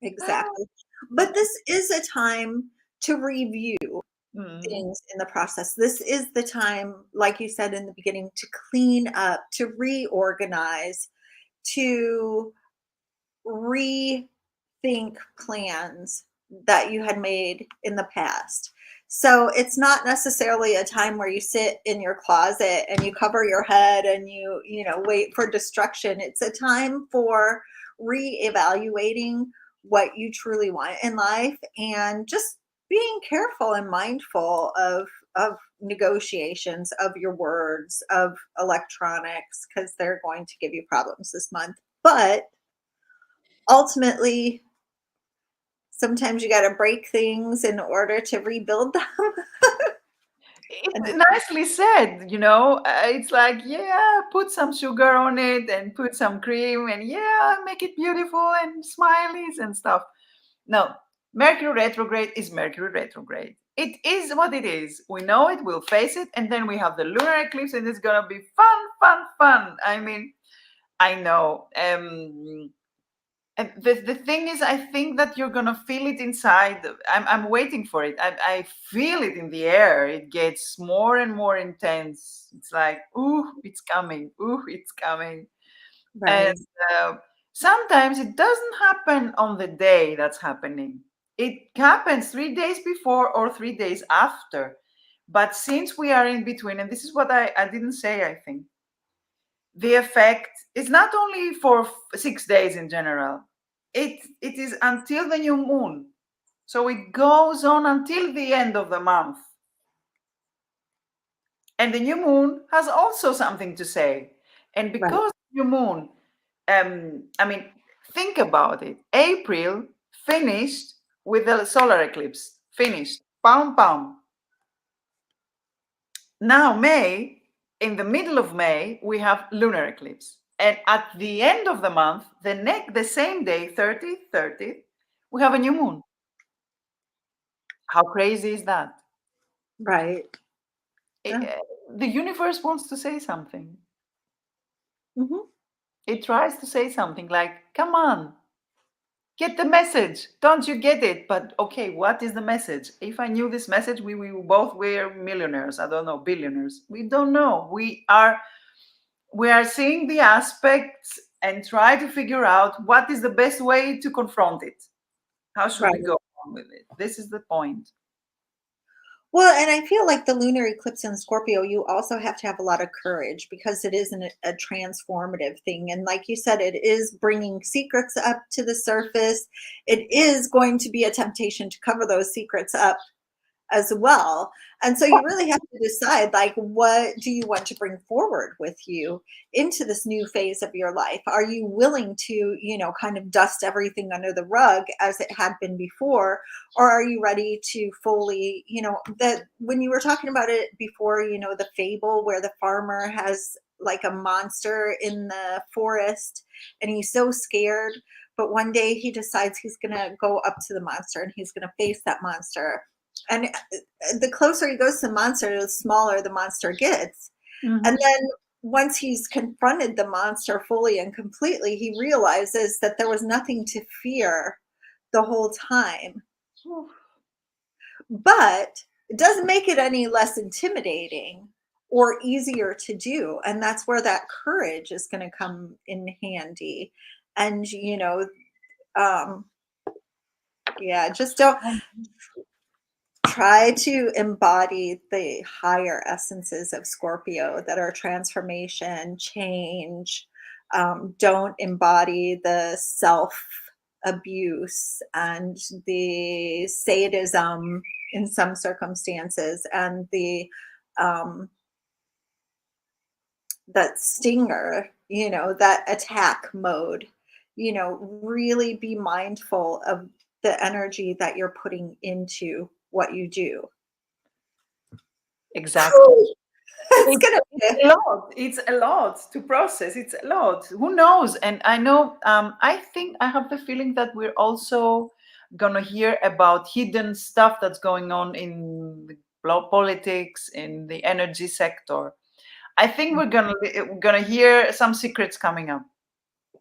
exactly. But this is a time to review Mhm. things in the process. This is the time, like you said in the beginning, to clean up, to reorganize, to rethink plans that you had made in the past. So it's not necessarily a time where you sit in your closet and you cover your head and wait for destruction. It's a time for reevaluating what you truly want in life and just being careful and mindful of negotiations, of your words, of electronics, because they're going to give you problems this month. But ultimately, sometimes you gotta break things in order to rebuild them. And It's nicely said, It's like, yeah, put some sugar on it and put some cream and yeah, make it beautiful and smileys and stuff. No, Mercury retrograde is Mercury retrograde. It is what it is. We know it, we'll face it, and then we have the lunar eclipse, and it's gonna be fun, fun, fun. I mean, I know. And the thing is, I think that you're gonna feel it inside. I'm waiting for it. I feel it in the air. It gets more and more intense. It's like, ooh, it's coming. Ooh, it's coming. And right, uh, sometimes it doesn't happen on the day that's happening. It happens 3 days before or 3 days after. But since we are in between, and this is what I didn't say, I think, the effect is not only for 6 days in general, it is until the new moon. So it goes on until the end of the month. And the new moon has also something to say. And right, because new moon, I mean, think about it. April finished with the solar eclipse, finished, pound, pound. Now, May, in the middle of May, we have lunar eclipse. And at the end of the month, the same day, 30th, we have a new moon. How crazy is that? right. It- Yeah. uh, the universe wants to say something. Mhm. It tries to say something like, come on, get the message. Don't you get it? But okay, what is the message? If I knew this message, we both were millionaires. I don't know, billionaires. We don't know. We are seeing the aspects and try to figure out what is the best way to confront it. How should we Right. go on with it? This is the point. Well, and I feel like the lunar eclipse in Scorpio, you also have to have a lot of courage because it is a transformative thing. And like you said, it is bringing secrets up to the surface. It is going to be a temptation to cover those secrets up as well. And so you really have to decide, like, what do you want to bring forward with you into this new phase of your life? Are you willing to, kind of dust everything under the rug as it had been before? Or are you ready to fully, that when you were talking about it before, the fable where the farmer has like a monster in the forest and he's so scared, but one day he decides he's going to go up to the monster and he's going to face that monster, and the closer he goes to the monster, the smaller the monster gets. And Mhm. then once he's confronted the monster fully and completely, he realizes that there was nothing to fear the whole time. But it doesn't make it any less intimidating or easier to do. And that's where that courage is going to come in handy. And, um, yeah, just don't try to embody the higher essences of Scorpio that are transformation, change. Don't embody the self abuse and the sadism in some circumstances and the um, that stinger, that attack mode. Really be mindful of the energy that you're putting into what you do. Exactly. Whew, it's It's, gonna it's be a lot. It's a lot to process. It's a lot. Who knows? And I know, I think I have the feeling that we're also gonna hear about hidden stuff that's going on in the politics, in the energy sector. I think we're gonna hear some secrets coming up,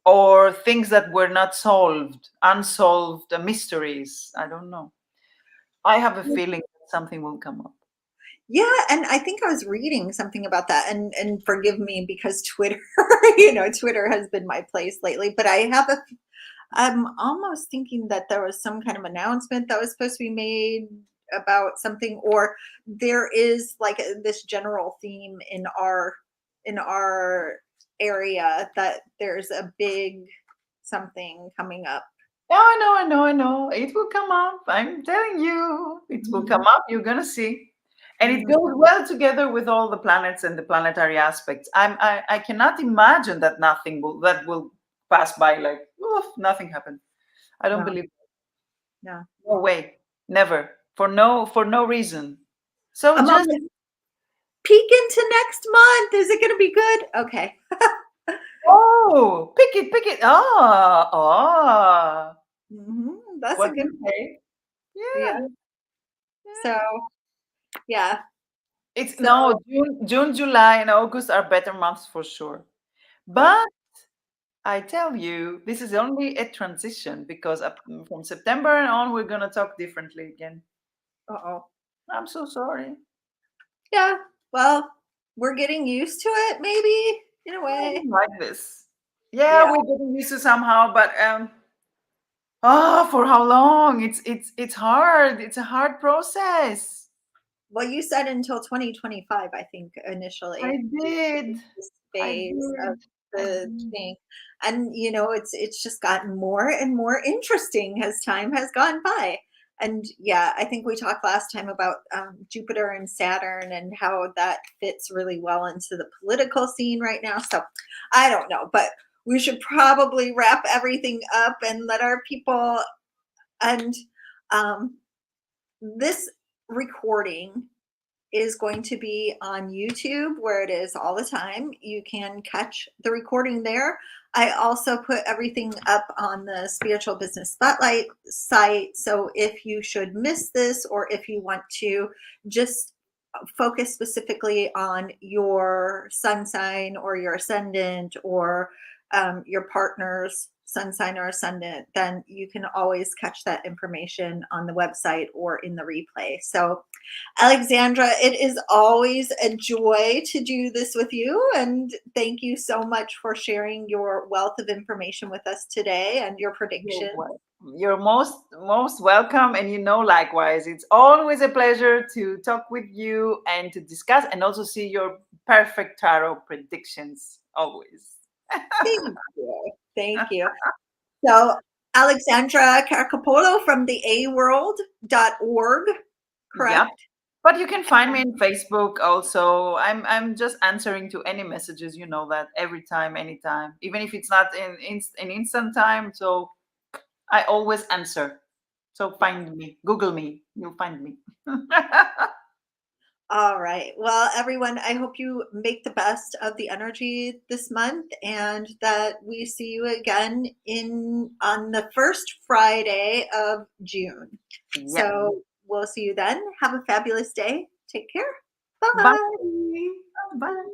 or things that were not solved, unsolved mysteries. I don't know. I have a feeling that something will come up. yeah, and I think I was reading something about that, and forgive me because Twitter, Twitter has been my place lately, but I'm almost thinking that there was some kind of announcement that was supposed to be made about something, or there is like this general theme in our area that there's a big something coming up. Yeah, I know, I know, I know. It will come up. I'm telling you, it will come Mhm, up. You're gonna see, and it mhm. goes well together with all the planets and the planetary aspects. I cannot imagine that that will pass by like, oof, nothing happened. I don't No, believe. no. No way, never, for no reason. So I'm just, almost peek into next month. Is it going to be good? Okay. oh, pick it. Ah. That's a What do good you one. say? Yeah. Yeah, So, yeah. yeah. It's So, no June, July, and August are better months for sure. uh But I tell you, this is only a transition because from September and on, we're gonna talk differently again. oh. I'm so sorry. Yeah. Well, we're getting used to it, maybe in a I way. don't like this. Yeah, Yeah. we're getting used to somehow, but for how long? It's hard. It's a hard process. Well, you said until 2025, I think, I initially, did. this I phase of did. I the did. thing. And it's just gotten more and more interesting as time has gone by. And yeah, I think we talked last time about Jupiter and Saturn and how that fits really well into the political scene right now. So I don't know, but we should probably wrap everything up and let our people and um, this recording is going to be on YouTube where it is all the time. You can catch the recording there. I also put everything up on the Spiritual Business Spotlight site. So if you should miss this, or if you want to just focus specifically on your sun sign or your ascendant, or your partner's sun sign or ascendant, then you can always catch that information on the website or in the replay. So, Alexandra, it is always a joy to do this with you. And thank you so much for sharing your wealth of information with us today and your You're predictions. you're most welcome, and likewise. It's always a pleasure to talk with you and to discuss, and also see your perfect tarot predictions. Always. Thank you. Thank you. So, Alexandra Karakopoulou from the aworld.org, Yep. correct? But you can find me in Facebook also. I'm just answering to any messages. You know that every time, anytime, even if it's not in instant time. So I always answer. So find me, Google me, you'll find me. All right. Well, everyone, I hope you make the best of the energy this month and that we see you again in on the first Friday of June. Yep. So we'll see you then. Have a fabulous day. Take care. Bye. Bye. Bye.